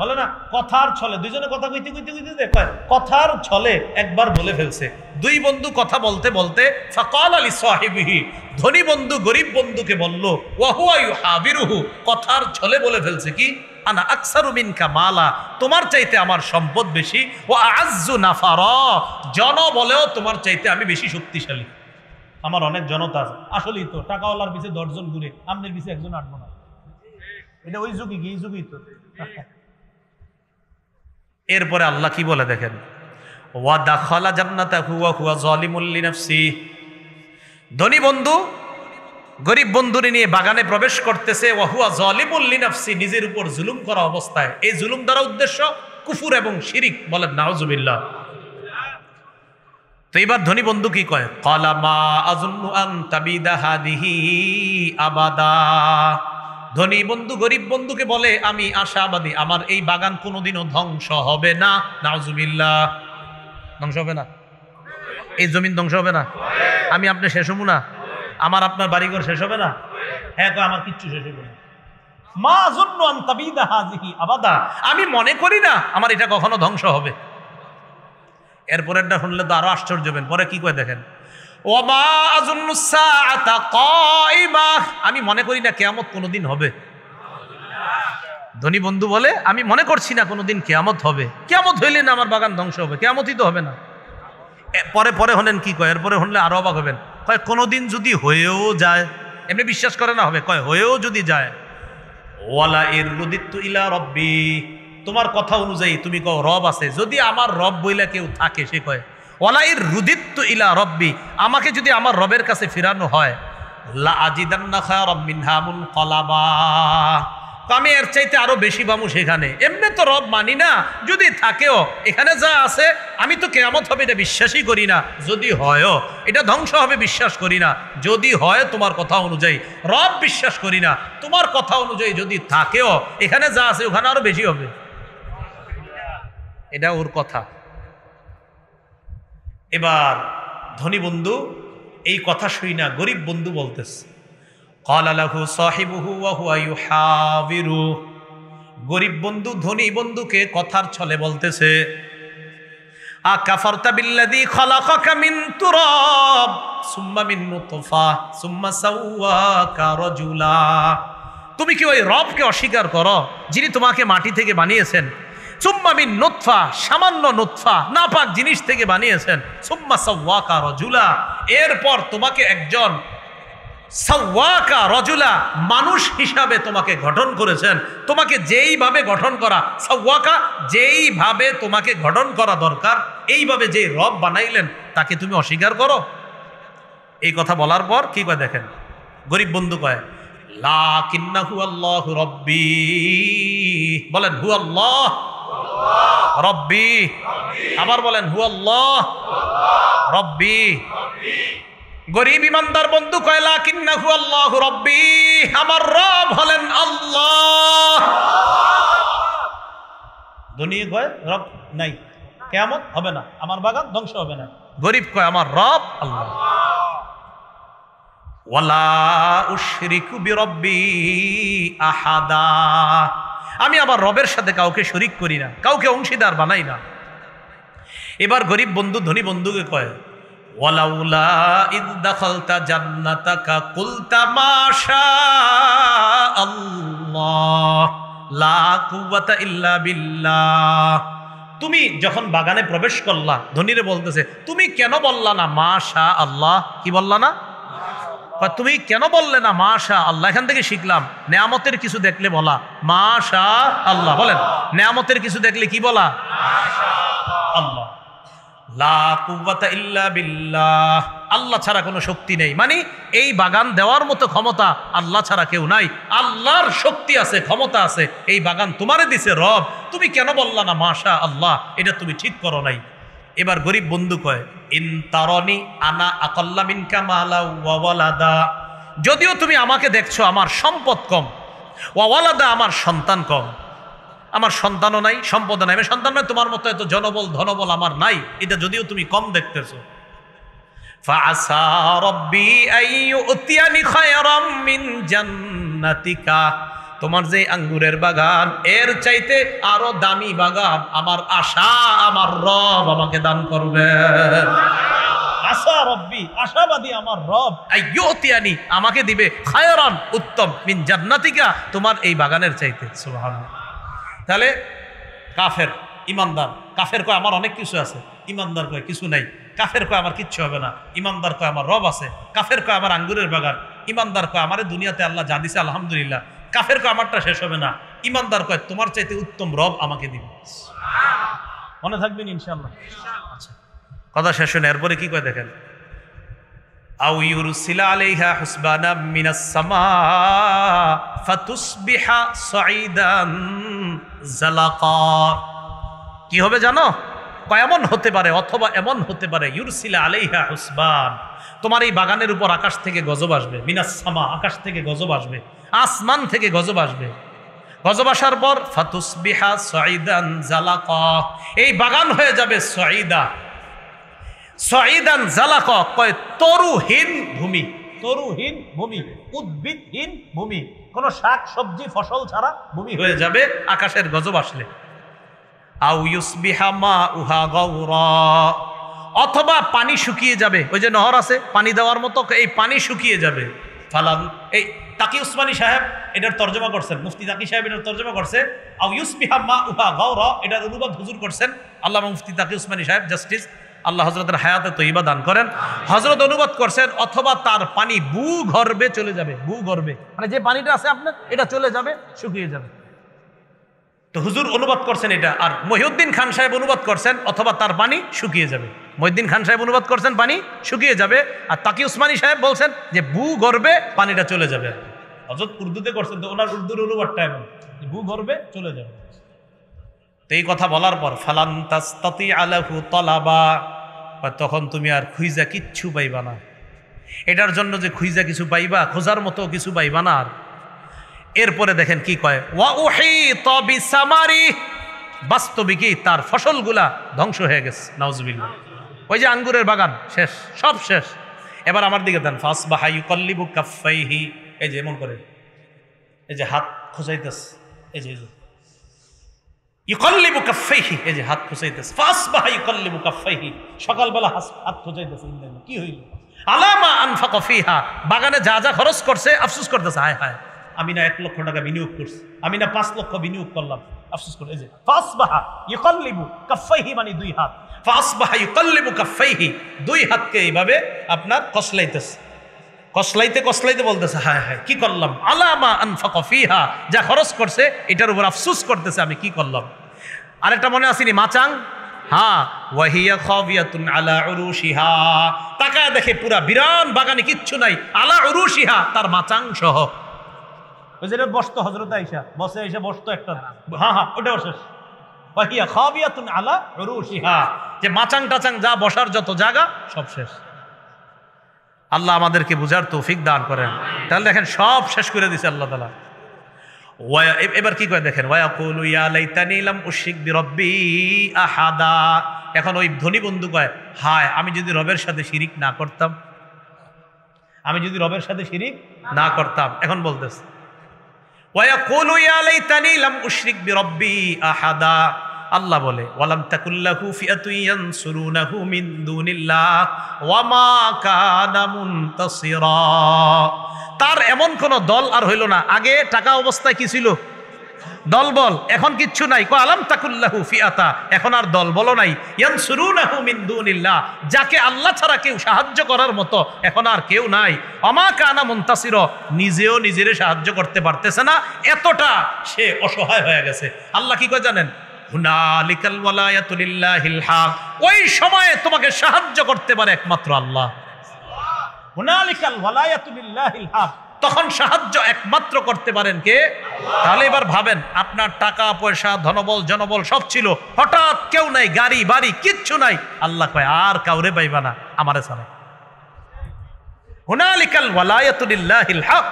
বলে না কথার ছলে। দুইজনে কথা কইতে কইতে কইতে কয় কথার ছলে একবার বলে ফেলছে। দুই বন্ধু কথা বলতে বলতে ফাকাল আলি সাহিবিহি, ধনী বন্ধু গরিব বন্ধুকে বলল ওয়া হুয়া ইউহাবিরুহু, কথার ছলে বলে ফেলছে কি আনা আকসারু মিনকা মালা, তোমার চাইতে আমার সম্পদ বেশি, ও আ'আজ্জু নাফারা, জন বলেও তোমার চাইতে আমি বেশি শক্তিশালী, আমার অনেক জনতা আছে। আসলেই তো টাকাওয়ালার পিছে 10 জন ঘুরে, আমনের পিছে একজন আটবো না। এটা ওই যুগই কি, এই যুগই তো। এরপরে আল্লাহ কি বলে দেখেন ওয়া দাখালা জান্নাতাহু ওয়া হুয়া যালিমুল লিনাফসি। ধনী বন্ধু গরিব বন্ধুরে নিয়ে বাগানে প্রবেশ করতেছে, ওয়া হুয়া যালিমুল লিনাফসি, নিজের উপর জুলুম করা অবস্থায়। এই জুলুম দ্বারা উদ্দেশ্য কুফর এবং শিরিক, বলেন নাউজুবিল্লাহ। তো এবার ধনী বন্ধু কি কয়? ক্বালা মা আযুন্নু আন তাবিদা হাদিহি আবাদা। ধনী বন্ধু গরিব বন্ধুকে বলে আমি আশাবাদী আমার এই বাগান কোনোদিনও ধ্বংস হবে না। নাউজুবিল্লাহ। ধ্বংস হবে না? এই জমিন ধ্বংস হবে না? আমি আপনি শেষ হবো না? আমার আপনার বাড়িঘর শেষ হবে না? হ্যাঁ, আমার কিচ্ছু শেষ হবে না। মা আযুন্নু আন তাবিদা হাদিহি আবাদা, আমি মনে করি না আমার এটা কখনো ধ্বংস হবে। এরপরেরটা শুনলে তো আরো আশ্চর্য হবেন। পরে কি কয় দেখেন ওয়ামা আযুন্নু সাআতা কাইমা, আমি মনে করি না কিয়ামত কোনোদিন হবে। ধনী বন্ধু বলে আমি মনে করছি না কোনোদিন কিয়ামত হবে। কিয়ামত হইলে না আমার বাগান ধ্বংস হবে? কিয়ামতই তো হবে না। পরে পরে হলেন কি কয়, এরপরে হলে আরো অবাক হবেন। কয় কোনোদিন যদি হয়েও যায়, এমনি বিশ্বাস করে না হবে, কয় হয়েও যদি যায় ওয়ালা ইরুদিতু ইলা রব্বি, তোমার কথা অনুযায়ী তুমি কও রব আছে, যদি আমার রব বইলা কেউ থাকে, সে কয় ওয়ালাইর রুদিত্তু ইলা রব্বি, আমাকে যদি আমার রবের কাছে ফিরানো হয় লা আজিদান্না খায়রাম মিনহা মুনকালাবা, আমি এর চাইতে আরো বেশি পাবো সেখানে। এমনি তো রব মানি না, যদি থাকেও এখানে যা আছে, আমি তো কিয়ামত হবে এটা বিশ্বাসই করি না, যদি হয়ও এটা ধ্বংস হবে বিশ্বাস করি না, যদি হয় তোমার কথা অনুযায়ী রব বিশ্বাস করি না, তোমার কথা অনুযায়ী যদি থাকেও এখানে যা আছে ওখানে আরো বেশি হবে। এটা ওর কথা। এবার ধনী বন্ধু এই কথা শুই না গরিব বন্ধু বলতেছে ক্বালা লাহু সাহিবুহু ওয়া হুয়া ইউহাবিরু, গরিব বন্ধু ধনী বন্ধুকে কথার ছলে বলতেছে আকাফারতা বিল্লাযী খালাকাকা মিন তুরাব সুম্মা মিন নুতফা সুম্মা সাওয়াকা রাজুলা, তুমি কি ওই রবকে অস্বীকার করো যিনি তোমাকে মাটি থেকে বানিয়েছেন, সুম্মা মিন নুতফা, সামান্য নুতফা নাপাক জিনিস থেকে বানিয়েছেন, সুম্মা সাওয়াকা রাজুলা, এরপর তোমাকে একজন সাওয়াকা রাজুলা মানুষ হিসাবে তোমাকে গঠন করেছেন, তোমাকে যেইভাবে গঠন করা সাওয়াকা, যেইভাবে তোমাকে গঠন করা দরকার এইভাবে যে রব বানাইলেন তাকে তুমি অস্বীকার করো। এই কথা বলার পর কি কয় দেখেন, গরিব বন্ধু কয় লাকিন্নাহু আল্লাহু রাব্বি, বলেন হু আল্লাহ রব্বি, আবার বলেন হু আল্লাহ রব্বি। গরিব ইমানদার বন্ধু কয় লাকিন্নাহু আল্লাহু রাব্বি, আমার রব হলেন আল্লাহ। দুনিয়া কয় রব নাই, কিয়ামত হবে না, আমার বাগান ধ্বংস হবে না। গরিব কয় আমার রব আল্লাহ। ওয়ালা উশরিকু বিরব্বি আহাদা, আমি আমার রবের সাথে কাউকে শরিক করি না, কাউকে অংশীদার বানাই না। এবার গরিব বন্ধু ধনী বন্ধুকে কয় ওয়ালাউলা ইদ দাখালতা জান্নাতাকা কুলতা মা শা আল্লাহ লা কুওয়াতা ইল্লা বিল্লাহ। তুমি যখন বাগানে প্রবেশ করলা, ধনীরে বলতেছে তুমি কেন বললা না মা শা আল্লাহ? কি বললা না? তুমি কেন বললে না মা শা আল্লাহ? এখান থেকে শিখলাম নেয়ামতের কিছু দেখলে বলা মা শা আল্লাহ। বলেন, নেয়ামতের কিছু দেখলে কি বলা? আল্লাহ। লা কুওয়াতা ইল্লা বিল্লাহ, আল্লাহ ছাড়া কোনো শক্তি নেই। মানে এই বাগান দেওয়ার মতো ক্ষমতা আল্লাহ ছাড়া কেউ নাই। আল্লাহর শক্তি আছে, ক্ষমতা আছে, এই বাগান তোমারে দিছে রব। তুমি কেন বললা না মাশা আল্লাহ? এটা তুমি ঠিক করো নাই। এবার গরিব বন্ধু কয় ইন তারানি আনা আকাল্লা মিনকা মালা ওয়া ওয়ালাদা, যদিও তুমি আমাকে দেখছো আমার সম্পদ কম, ওয়া ওয়ালাদা আমার সন্তান কম, আমার সন্তানও নাই, সম্পদ নাই, আমি সন্তান নাই, তোমার মতো এত জনবল ধনবল আমার নাই, এটা যদিও তুমি কম দেখতেছো। ফাআসা রাব্বি আইয়ুতিয়ানি খায়রাম মিন জান্নাতিকা, তোমার যে আঙ্গুরের বাগান এর চাইতে আরো দামি বাগান আমার আশা আমার রব আমাকে দান করবে। আশা রব্বি, আশাবাদী আমার রব, আইয়ুতিয়ানি আমাকে দিবে খায়রান উত্তম মিন জান্নাতিকা, তোমার এই বাগানের চাইতে। সুবহানাল্লাহ। তাহলে কাফের ইমানদার, কাফের কয় আমার অনেক কিছু আছে, ইমানদার কয় কিছু নাই। কাফের কয় আমার কিচ্ছু হবে না, ইমানদার কয় আমার রব আছে। কাফের কয় আমার আঙ্গুরের বাগান, ইমানদার কয় আমারে দুনিয়াতে আল্লাহ যা দিছে আলহামদুলিল্লাহ। কাফের কয় আমারটা শেষ হবে না, ইমানদার কয় তোমার চাইতে উত্তম রব আমাকে দিবে। মনে থাকবেন ইনশাআল্লাহ। আচ্ছা, কথা শেষ হন। এরপরে কি কয় দেখেন, আও ইউরসিলা আলাইহা হুসবানাম মিনাস সামা ফাতুসবিহা সাইদান জালাকা। কি হবে জানো? এমন হতে পারে, অথবা এমন হতে পারে ইউরসিলা আলাইহা হুসবান, তোমার এই বাগানের উপর আকাশ থেকে গজব আসবে। মিনাস সামা, আকাশ থেকে গজব আসবে, আসমান থেকে গজব আসবে। গজব আসার পর ফাতুসবিহা সাইদান জালাকা, এই বাগান হয়ে যাবে সাইদা, সাইদান জালাকা কয় তরুহীন ভূমি, তরুহীন ভূমি, উদ্ভিদহীন ভূমি, কোনো শাক সবজি ফসল ছাড়া ভূমি হয়ে যাবে আকাশের গজব আসলে। আও ইউসবিহা মাউহা গাওরা, অথবা পানি শুকিয়ে যাবে। ওই যে নহর আছে পানি দেওয়ার মতো, এই পানি শুকিয়ে যাবে। ফালান, এই তাকি উসমানী সাহেব এটার তর্জমা করছেন, মুফতি তাকি সাহেব এটার তর্জমা করছে। আও ইউসবিহা মাউহা গাওরা, এটার অনুবাদ হুজুর করছেন আল্লামা মুফতি তাকি উসমানী সাহেব, জাস্টিস, আল্লাহ হযরতের হায়াতে তয়্যিবা দান করেন। হযরত অনুবাদ করছেন অথবা তার পানি ভূগর্ভে চলে যাবে। ভূগর্ভে মানে যে পানিটা আছে আপনার, এটা চলে যাবে, শুকিয়ে যাবে। তো হুজুর অনুবাদ করছেন এটা, আর মহিউদ্দিন খান সাহেব অনুবাদ করছেন অথবা তার পানি শুকিয়ে যাবে। মহিউদ্দিন খান সাহেব অনুবাদ করছেন পানি শুকিয়ে যাবে, আর তাকি উসমানী সাহেব বলছেন যে ভূগর্ভে পানিটা চলে যাবে। হযরত উর্দুতে করছেন, তো ওনার উর্দুর অনুবাদটা এমন ভূগর্ভে চলে যাবে। তো এই কথা বলার পর ফালান তাস্তাতি আলাহু তালাবা, তখন তুমি আর খুঁজা কিচ্ছু পাইবা না, এটার জন্য যে খুঁজা কিছু পাইবা, খোঁজার মতো কিছু পাইবা না। আর এরপরে দেখেন কি কয়, ওয়া উহিতা বিসামারি, বাস্তবিকই তার ফসলগুলা ধ্বংস হয়ে গেছে। নাউজুবিল্লাহ। ওই যে আঙ্গুরের বাগান শেষ, সব শেষ। এবার আমার দিকে দেন, ফাসবাহা ইউকাল্লিবু কাফাইহি, এই যে এমন করে, এই যে হাত খোঁচাইতেছে, এই যে ইউকাল্লিবু কাফাইহি, এই যে হাত খোঁচাইতেছে। ফাসবাহা ইউকাল্লিবু কাফাইহি, সকালবেলা হাত খোঁচাইতেছে। কি হইল? আলামা আনফাকা ফিহা, বাগানে যা যা খরচ করছে আফসোস করতেছে, হায় হায় আমি না 1 লক্ষ টাকা বিনিয়োগ করছি, আমি না 5 লক্ষ বিনিয়োগ করলাম, আফসোস করে। এই যে ফাসবাহা ইউকাল্লিবু কাফাইহি মানে 2 হাত, ফাসবাহা ইউকাল্লিবু কাফাইহি, 2 হাতকে এইভাবে আপনার কসলাইতেছে, কসলাইতে কসলাইতে বলতেছে হায় হায় কি করলাম। আলামা আনফাকা ফিহা, যা খরচ করছে এটার উপর আফসোস করতেছে আমি কি করলাম। আরেকটা মনে আসেনি মাচাং, হ্যাঁ, ওয়াহিয়া খাবিয়াতুন আলা উরুশিহা, তাকায় দেখে পুরা বিরান বাগানে কিচ্ছু নাই, আলা উরুশিহা, তার মাচাং সহ। ওই যে বসতো হযরত আয়েশা, বসে এসে বসতো একটা, হ্যাঁ হ্যাঁ ওটাও শেষ। ওয়াহিয়া খাবিয়াতুন আলা উরুশিহা, যে মাচাং টাচাং যা বসার যত জায়গা সব শেষ। আল্লাহ আমাদেরকে বুঝার তৌফিক দান করেন। তাহলে দেখেন সব শেষ করে দিছে আল্লাহ তাআলা। এবার কি করে দেখেন, ওয়ায়াকুলু ইয়া লাইতানি লাম উশরিক বিরাব্বি আহাদা, এখন ওই ধনী বন্ধু কয় হায় আমি যদি রবের সাথে শিরিক না করতাম, আমি যদি রবের সাথে শিরিক না করতাম। এখন বলতেছে ওয়ায়াকুলু ইয়া লাইতানি লাম উশরিক বিরাব্বি আহাদা, আল্লাহ বলে ওয়ালাম তাকুল্লাহু ফিআতুন ইয়ানসুরুনাহু মিন দুনিল্লাহ ওয়া মা কানা মুনতাসিরা। তার এমন কোন দল আর হইল না। আগে টাকা অবস্থায় কি ছিল? দলবল। এখন কিচ্ছু নাই। আলাম তাকুল্লাহু ফিআতা, এখন আর দলবল নাই। ইয়ানসুরুনাহু মিন দুনিল্লাহ, যাকে আল্লাহ ছাড়া কেউ সাহায্য করার মতো এখন আর কেউ নাই। ওমা কানা মুনতাসির, নিজেও নিজেরে সাহায্য করতে পারতেছে না, এতটা সে অসহায় হয়ে গেছে। আল্লাহ কি কয় জানেন? হুনালিকাল ওয়ালায়াতু লিল্লাহিল হক, ওই সময়ে তোমাকে সাহায্য করতে পারে একমাত্র আল্লাহ। হুনালিকাল ওয়ালায়াতু লিল্লাহিল হক, তখন সাহায্য একমাত্র করতে পারেন কে? তাহলে এবার ভাবেন, আপনার টাকা পয়সা ধনবল জনবল সব ছিল, হঠাৎ কেউ নাই, গাড়ি বাড়ি কিচ্ছু নাই। আল্লাহ কয় আর কাউরে পাইবা না আমারে ছাড়া। হুনালিকাল ওয়ালায়াতু লিল্লাহিল হক,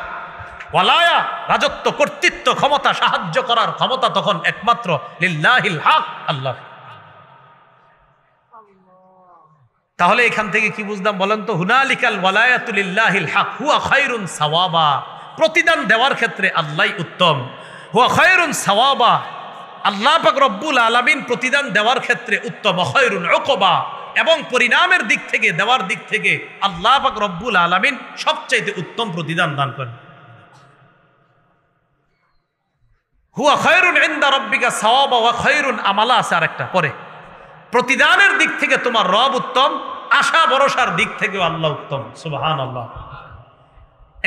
ওয়ালায়া রাজত্ব, কর্তৃত্ব, ক্ষমতা, সাহায্য করার ক্ষমতা তখন একমাত্র লিল্লাহিল হক, আল্লাহ। তাহলে এখান থেকে কি বুঝলাম বলেন তো? হুনালিকাল ওয়ালায়াতু লিল্লাহিল হক হুয়া খায়রুন সাওয়াবা, প্রতিদান দেওয়ার ক্ষেত্রে আল্লাহই উত্তম। হুয়া খায়রুন সাওয়াবা, আল্লাহ পাক রব্বুল আলামিন প্রতিদান দেওয়ার ক্ষেত্রে উত্তম। খায়রুন উকবা, এবং পরিণামের দিক থেকে, দেওয়ার দিক থেকে আল্লাহ পাক রব্বুল আলামিন সবচাইতে উত্তম প্রতিদান দান করেন। হুয়া খায়রুন ইনদা রাব্বিকা সাওয়াবা ওয়া খায়রুন আমালা আছে আরেকটা পরে। প্রতিদানের দিক থেকে তোমার রব উত্তম, আশা ভরসার দিক থেকেও আল্লাহ উত্তম। সুবহানাল্লাহ।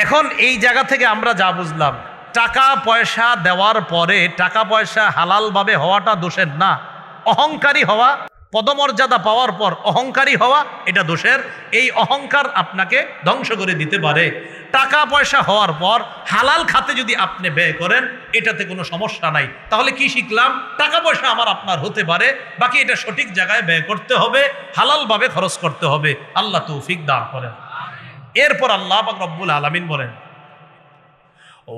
এখন এই জায়গা থেকে আমরা যা বুঝলাম, টাকা পয়সা দেওয়ার পরে টাকা পয়সা হালালভাবে হওয়াটা দোষের না, অহংকারী হওয়া, পদমর্যাদা পাওয়ার পর অহংকারী হওয়া এটা দোষের। এই অহংকার আপনাকে ধ্বংস করে দিতে পারে। টাকা পয়সা হওয়ার পর হালাল খাতে যদি আপনি ব্যয় করেন এটাতে কোনো সমস্যা নাই। তাহলে কি শিখলাম? টাকা পয়সা আমার আপনার হতে পারে, বাকি এটা সঠিক জায়গায় ব্যয় করতে হবে, হালালভাবে খরচ করতে হবে। আল্লাহ তৌফিক দান করেন। এরপর আল্লাহ পাক রব্বুল আলামিন বলেন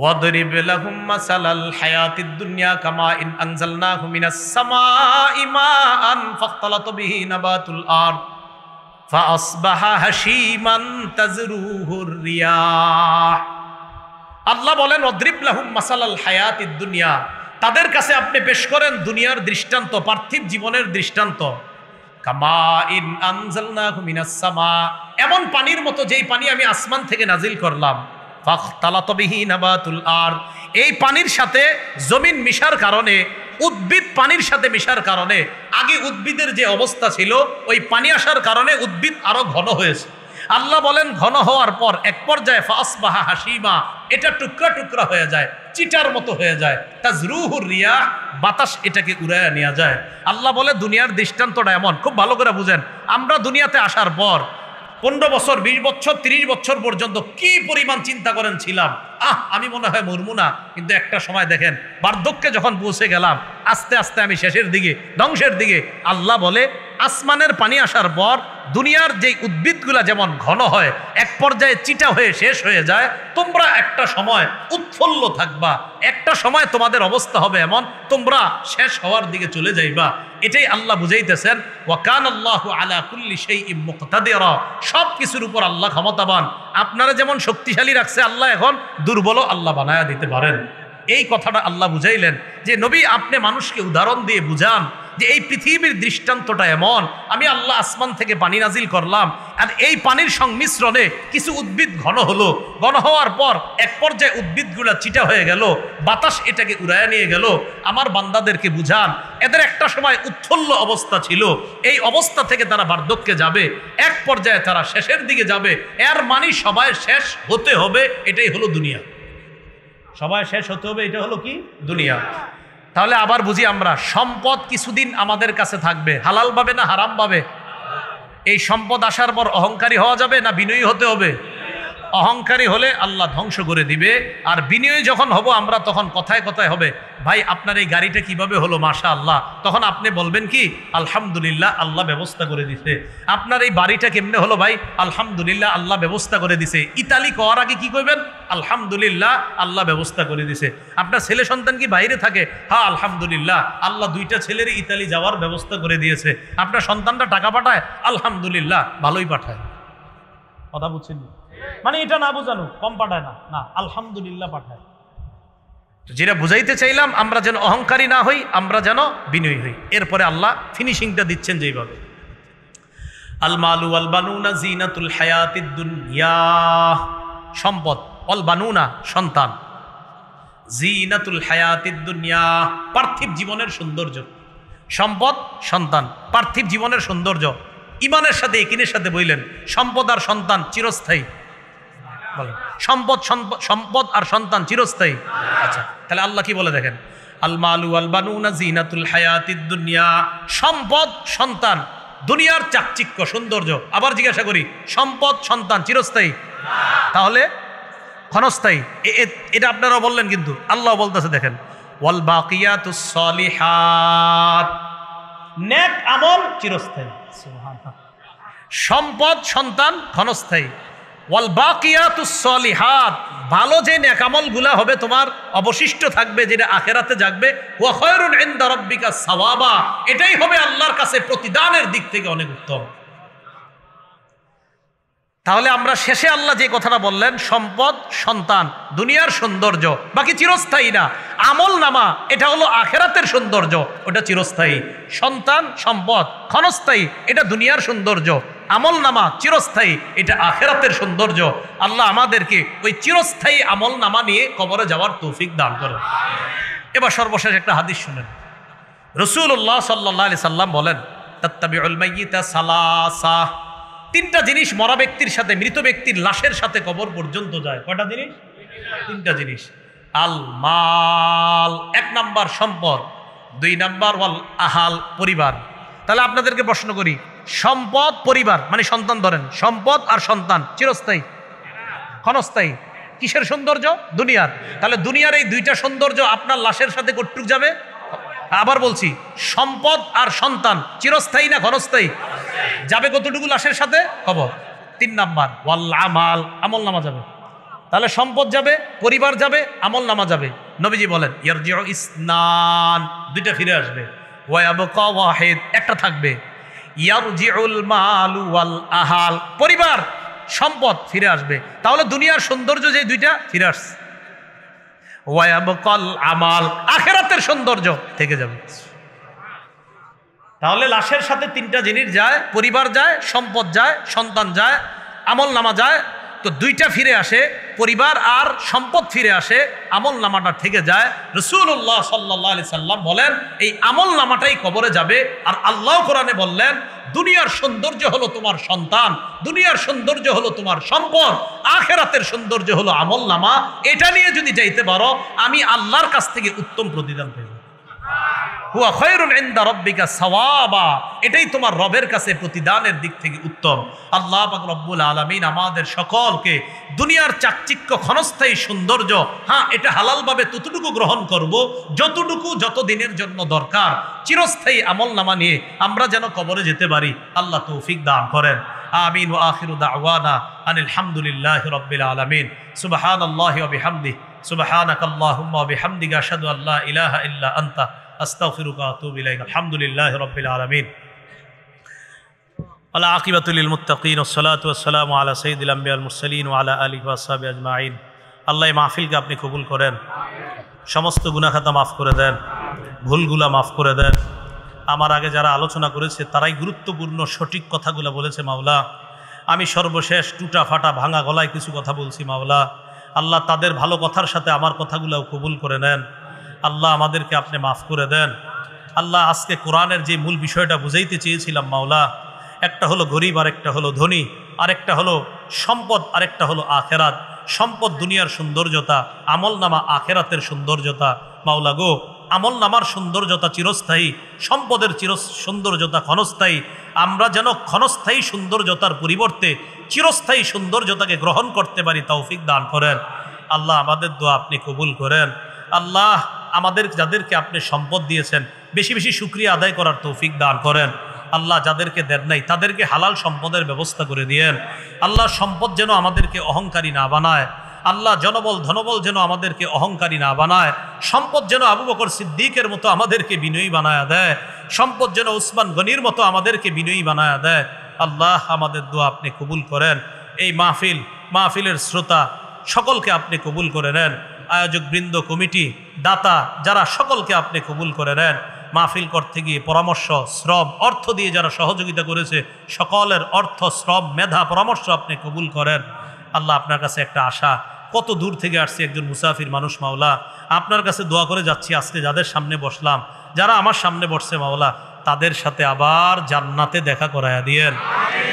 ওয়াদরিব লাহুম মাসালাল হায়াতিদ দুনিয়া কামা ইন আনজালনাহু মিনাস সামাই মাআন ফাখতালাতা বিহি নাবাতুল আরদ ফাআসবাহা হাশীমান তাজরুহুর রিয়াহ। আল্লাহ বলেন ওয়াদরিব লাহুম মাসালাল হায়াতিদ দুনিয়া, তাদের কাছে আপনি পেশ করেন দুনিয়ার দৃষ্টান্ত, পার্থিব জীবনের দৃষ্টান্ত। কামা ইন আনজালনাহু মিনাস সামা, এমন পানির মতো যেই পানি আমি আসমান থেকে নাজিল করলাম। ফাখতালাতা বিহি নাবাতুল আরদ, এই পানির সাথে জমিন মিশার কারণে, উদ্ভিদ পানির সাথে মিশার কারণে, আগে উদ্ভিদের যে অবস্থা ছিল ওই পানি আসার কারণে উদ্ভিদ আরো ঘন হয়েছে। আল্লাহ বলেন ঘন হওয়ার পর এক পর্যায়ে ফাসবাহা হাসিমা, এটা টুকরা টুকরা হয়ে যায়, চিটার মতো হয়ে যায়। তাজরুহুর রিয়াহ, বাতাস এটাকে উড়াইয়া নিয়ে যায়। আল্লাহ বলে দুনিয়ার দৃষ্টান্তটা এমন, খুব ভালো করে বুঝেন। আমরা দুনিয়াতে আসার পর 15 বছর 20 বছর 30 বছর পর্যন্ত কি পরিমাণ চিন্তা করেন ছিলাম, আমি মনে হয় মরমু না। কিন্তু একটা সময় দেখেন বার্ধক্যে যখন পৌঁছে গেলাম, আস্তে আস্তে আমি শেষের দিকে, ধ্বংসের দিকে। আল্লাহ বলে আসমানের পানি আসার পর দুনিয়ার যে উদ্ভিদগুলা যেমন ঘন হয়, এক পর্যায়ে চিটা হয়ে শেষ হয়ে যায়, তোমরা একটা সময় উৎফুল্ল থাকবা, একটা সময় তোমাদের অবস্থা হবে এমন তোমরা শেষ হওয়ার দিকে চলে যাইবা। এটাই আল্লাহ বুঝাইতেছেন ওয়া কানাল্লাহু আলা কুল্লি শাইইন মুকতাদিরা, সব কিছুর উপর আল্লাহ ক্ষমতাবান। আপনারা যেমন শক্তিশালী রাখছে আল্লাহ, এখন দুর্বলও আল্লাহ বানায়া দিতে পারেন। এই কথাটা আল্লাহ বুঝাইলেন যে নবী আপনি মানুষকে উদাহরণ দিয়ে বুঝান যে এই পৃথিবীর দৃষ্টান্তটা এমন, আমি আল্লাহ আসমান থেকে পানি নাজিল করলাম, আর এই পানির সংমিশ্রণে কিছু উদ্ভিদ ঘন হলো, ঘন হওয়ার পর এক পর্যায়ে উদ্ভিদগুলা চিটা হয়ে গেল, বাতাস এটাকে উড়াইয়া নিয়ে গেল। আমার বান্দাদেরকে বুঝান এদের একটা সময় উৎফুল্ল অবস্থা ছিল, এই অবস্থা থেকে তারা বার্ধক্যে যাবে, এক পর্যায়ে তারা শেষের দিকে যাবে। এর মানে সবাই শেষ হতে হবে, এটাই হলো দুনিয়া। সবাই শেষ হতে হবে, এটা হলো কি? দুনিয়া। তাহলে আবার বুঝি আমরা, সম্পদ কিছুদিন আমাদের কাছে থাকবে, হালাল ভাবে না হারাম ভাবে? এই সম্পদ আসার পর অহংকারী হওয়া যাবে না বিনয়ী হতে হবে? অহংকারী হলে আল্লাহ ধ্বংস করে দিবে। আর বিনয়ী যখন হব আমরা, তখন কথায় কথায় হবে ভাই আপনার এই গাড়িটা কিভাবে হলো, মাশাআল্লাহ। তখন আপনি বলবেন কি? আলহামদুলিল্লাহ, আল্লাহ ব্যবস্থা করে দিছে। আপনার এই বাড়িটা কেমনে হলো ভাই? আলহামদুলিল্লাহ, আল্লাহ ব্যবস্থা করে দিছে। ইতালি করার আগে কি করবেন? আলহামদুলিল্লাহ, আল্লাহ ব্যবস্থা করে দিছে। আপনার ছেলে সন্তান কি বাইরে থাকে? হ্যাঁ আলহামদুলিল্লাহ, আল্লাহ 2টা ছেলের ইতালি যাওয়ার ব্যবস্থা করে দিয়েছে। আপনার সন্তানটা টাকা পাঠায়? আলহামদুলিল্লাহ, ভালোই পাঠায়। কথা বুঝছেন? মানে এটা না বোঝানো কম পাঠায় না, না, আলহামদুলিল্লাহ পাঠায়। যেটা বুঝাইতে চাইলাম, আমরা যেন অহংকারী না হই, আমরা যেন বিনয়ী হই। এরপরে আল্লাহ ফিনিশিংটা দিচ্ছেন যেইভাবে, আল মালু ওয়াল বানুনা জিনাতুল হায়াতিদ দুনিয়া, সম্পদ, অল বানুনা সন্তান, জিনাতুল হায়াতিদ দুনিয়া পার্থিব জীবনের সৌন্দর্য, সম্পদ সন্তান পার্থিব জীবনের সৌন্দর্য। ইমানের সাথে একিনের সাথে বললেন সম্পদ আর সন্তান চিরস্থায়ী, সম্পদ আর সন্তান চিরস্থায়ী। আচ্ছা, তাহলে আল্লাহ কি বলে দেখেন, আল মালু ওয়াল বানুনা জিনাতুল হায়াতিদ দুনিয়া, সম্পদ সন্তান দুনিয়ার চাকচিক্য সৌন্দর্য। আবার জিজ্ঞাসা করি, সম্পদ সন্তান চিরস্থায়ী তাহলে ক্ষণস্থায়ী? এটা আপনারা বললেন, কিন্তু আল্লাহ বলতেছে দেখেন, ওয়াল বাকিয়াতুস সালিহাত, নেক আমল চিরস্থায়ী। সুবহানাল্লাহ। সম্পদ সন্তান ক্ষণস্থায়ী, ওয়াল বাকিয়াতুস সালিহাত, ভালো যে নেক আমলগুলা হবে তোমার অবশিষ্ট থাকবে, যেটা আখিরাতে যাবে, ওয়া খায়রুন ইনদা রাব্বিকা সাওয়াবা, এটাই হবে আল্লাহর কাছে প্রতিদানের দিক থেকে অনেক উত্তম। তাহলে আমরা শেষে আল্লাহ যে কথাটা বললেন, সম্পদ সন্তান দুনিয়ার সৌন্দর্য, বাকি চিরস্থায়ী না। আমল নামা এটা হলো আখেরাতের সৌন্দর্য, ওটা চিরস্থায়ী। সন্তান সম্পদ ক্ষণস্থায়ী, এটা দুনিয়ার সৌন্দর্য। আমল নামা চিরস্থায়ী, এটা আখেরাতের সৌন্দর্য। আল্লাহ আমাদেরকে ওই চিরস্থায়ী আমল নামা নিয়ে কবরে যাওয়ার তৌফিক দান করে। এবার সর্বশেষ একটা হাদিস শুনেন, রাসূলুল্লাহ সাল্লাল্লাহু আলাইহি সাল্লাম বলেন, তাত্তাবিউল মাইয়িতা সালাসা, তিনটা জিনিস মরা ব্যক্তির সাথে, মৃত ব্যক্তির লাশের সাথে কবর পর্যন্ত যায়। কয়টা জিনিস? তিনটা জিনিস। আল মাল, এক নাম্বার সম্পদ, দুই নাম্বার ওয়াল আহাল, পরিবার। তাহলে আপনাদেরকে প্রশ্ন করি, সম্পদ পরিবার মানে সন্তান ধরেন, সম্পদ আর সন্তান চিরস্থায়ী ক্ষণস্থায়ী, কিসের সৌন্দর্য? দুনিয়ার। তাহলে দুনিয়ার এই দুইটা সৌন্দর্য আপনার লাশের সাথে কতটুক যাবে? আবার বলছি, সম্পদ আর সন্তান চিরস্থায়ী না ক্ষণস্থায়ী? যাবে কতটুকু লাশের সাথে? কবর। তিন নাম্বার ওয়াল আমাল, আমল নামা যাবে। তাহলে সম্পদ যাবে, পরিবার যাবে, আমল নামা যাবে। নবীজি বলেন ইয়ারজিউ ইসনান, দুইটা ফিরে আসবে, ওয়া ইয়াবকা ওয়াহিদ, একটা থাকবে। ইয়ারজিউল মালু ওয়াল আহাল, পরিবার সম্পদ ফিরে আসবে। তাহলে দুনিয়ার সৌন্দর্য যে দুইটা ফিরে আসছে। ওয়া ইয়াবকাল আমাল, আখিরাতের সৌন্দর্য থেকে যাবে। তাহলে লাশের সাথে তিনটা জিনিস যায়, পরিবার যায়, সম্পদ যায়, সন্তান যায়, আমল নামা যায়। তো দুইটা ফিরে আসে, পরিবার আর সম্পদ ফিরে আসে, আমল নামাটা থেকে যায়। রাসূলুল্লাহ সাল্লাল্লাহু আলাইহি সাল্লাম বলেন এই আমল নামাটাই কবরে যাবে। আর আল্লাহ কোরআনে বললেন দুনিয়ার সৌন্দর্য হলো তোমার সন্তান, দুনিয়ার সৌন্দর্য হলো তোমার সম্পদ, আখিরাতের সৌন্দর্য হলো আমল নামা। এটা নিয়ে যদি যাইতে পারো, আমি আল্লাহর কাছ থেকে উত্তম প্রতিদান পেব। হুয়া খায়রুন ইনদা রাব্বিকা সাওয়াবা, এটাই তোমার রবের কাছে প্রতিদানের দিক থেকে উত্তম। আল্লাহ পাক রব্বুল আলামিন আমাদের সকলকে দুনিয়ার চাকচিক্য ক্ষণস্থায়ী সৌন্দর্য, হ্যাঁ এটা হালালভাবে ততটুকু গ্রহণ করব যতটুকু যত দিনের জন্য দরকার, চিরস্থায়ী আমল নামা নিয়ে আমরা যেন কবরে যেতে পারি। আল্লাহ তৌফিক দান করেন। আমিন। ওয়া আখিরু দাওয়ানা আনিল হামদুলিল্লাহি রাব্বিল আলামিন। সুবহানাল্লাহি ওয়া বিহামদিহি, সুবহানাকাল্লাহুম্মা ওয়া বিহামদিকা আশহাদু আল্লা ইলাহা ইল্লা আনতা আস্তাগফিরুকা ওয়া আতুবু ইলাইক। আলহামদুলিল্লাহি রাব্বিল আলামিন। আলা আকিবাতুল লিল মুত্তাকিন ওয়াস সালাতু ওয়াস সালামু আলা সাইয়্যিদিল আমবিয়া ওয়াল মুরসালিন ওয়া আলা আলিহি ওয়া সাহবিহি আজমাইন। আল্লাহ এই মাহফিলকে আপনি কবুল করেন, সমস্ত গুনাহ খাতা মাফ করে দেন, ভুলগুলা মাফ করে দেন। আমার আগে যারা আলোচনা করেছে তারাই গুরুত্বপূর্ণ সঠিক কথাগুলো বলেছে মাওলা। আমি সর্বশেষ টুটা ফাটা ভাঙা গলায় কিছু কথা বলছি মাওলা। আল্লাহ তাদের ভালো কথার সাথে আমার কথাগুলোও কবুল করে নেন। আল্লাহ আমাদেরকে আপনি মাফ করে দেন। আল্লাহ আজকে কোরআনের যে মূল বিষয়টা বুঝাইতে চেয়েছিলাম মাওলা, একটা হলো গরিব, আরেকটা হলো ধনী, আরেকটা হলো সম্পদ, আরেকটা হলো আখেরাত। সম্পদ দুনিয়ার সৌন্দর্যতা, আমল নামা আখেরাতের সৌন্দর্যতা। মাওলা গো, আমল নামার সৌন্দর্যতা চিরস্থায়ী, সম্পদের সৌন্দর্যতা ক্ষণস্থায়ী। আমরা যেন ক্ষণস্থায়ী সৌন্দর্যতার পরিবর্তে চিরস্থায়ী সৌন্দর্যতাকে গ্রহণ করতে পারি, তৌফিক দান করেন। আল্লাহ আমাদের দোয়া আপনি কবুল করেন। আল্লাহ আমাদের যাদেরকে আপনি সম্পদ দিয়েছেন বেশি বেশি শুকরিয়া আদায় করার তৌফিক দান করেন। আল্লাহ যাদেরকে দেন নাই তাদেরকে হালাল সম্পদের ব্যবস্থা করে দিয়েন। আল্লাহ সম্পদ যেন আমাদেরকে অহংকারী না বানায়। আল্লাহ জনবল ধনবল যেন আমাদেরকে অহংকারী না বানায়। সম্পদ যেন আবু বকর সিদ্দিকের মতো আমাদেরকে বিনয়ী বানায়া দেয়। সম্পদ যেন উসমান গনির মতো আমাদেরকে বিনয়ী বানায়া দেয়। আল্লাহ আমাদের দোয়া আপনি কবুল করেন। এই মাহফিলের শ্রোতা সকলকে আপনি কবুল করে নেন। আয়োজক বৃন্দ, কমিটি, দাতা যারা সকলকে আপনি কবুল করে নেন। মাহফিল করতে গিয়ে পরামর্শ, শ্রম, অর্থ দিয়ে যারা সহযোগিতা করেছে সকলের অর্থ, শ্রম, মেধা, পরামর্শ আপনি কবুল করেন। আল্লাহ আপনার কাছে একটা আশা, কত দূর থেকে আসছি একজন মুসাফির মানুষ মাওলা, আপনার কাছে দোয়া করে যাচ্ছি আজকে যাদের সামনে বসলাম, যারা আমার সামনে বসছে মাওলা, তাদের সাথে আবার জান্নাতে দেখা করায়া দিয়েন।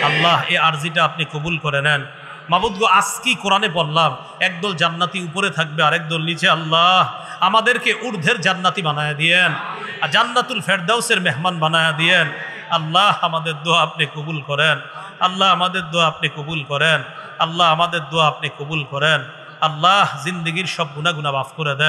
আল্লাহ এই আরজিটা আপনি কবুল করে নেন। মাবুদ গো, আজকেই কোরআনে বললাম একদল জান্নাতি উপরে থাকবে আর একদল নিচে। আল্লাহ আমাদেরকে ঊর্ধ্বের জান্নাতি বানায়া দিয়েন, আর জান্নাতুল ফেরদাউসের মেহমান বানায়া দিয়েন। আল্লাহ আমাদের দোয়া আপনি কবুল করেন। আল্লাহ আমাদের দোয়া আপনি কবুল করেন। আল্লাহ আমাদের দোয়া আপনি কবুল করেন। আল্লাহ জিন্দেগির সব গুনাহ মাফ করে দেন।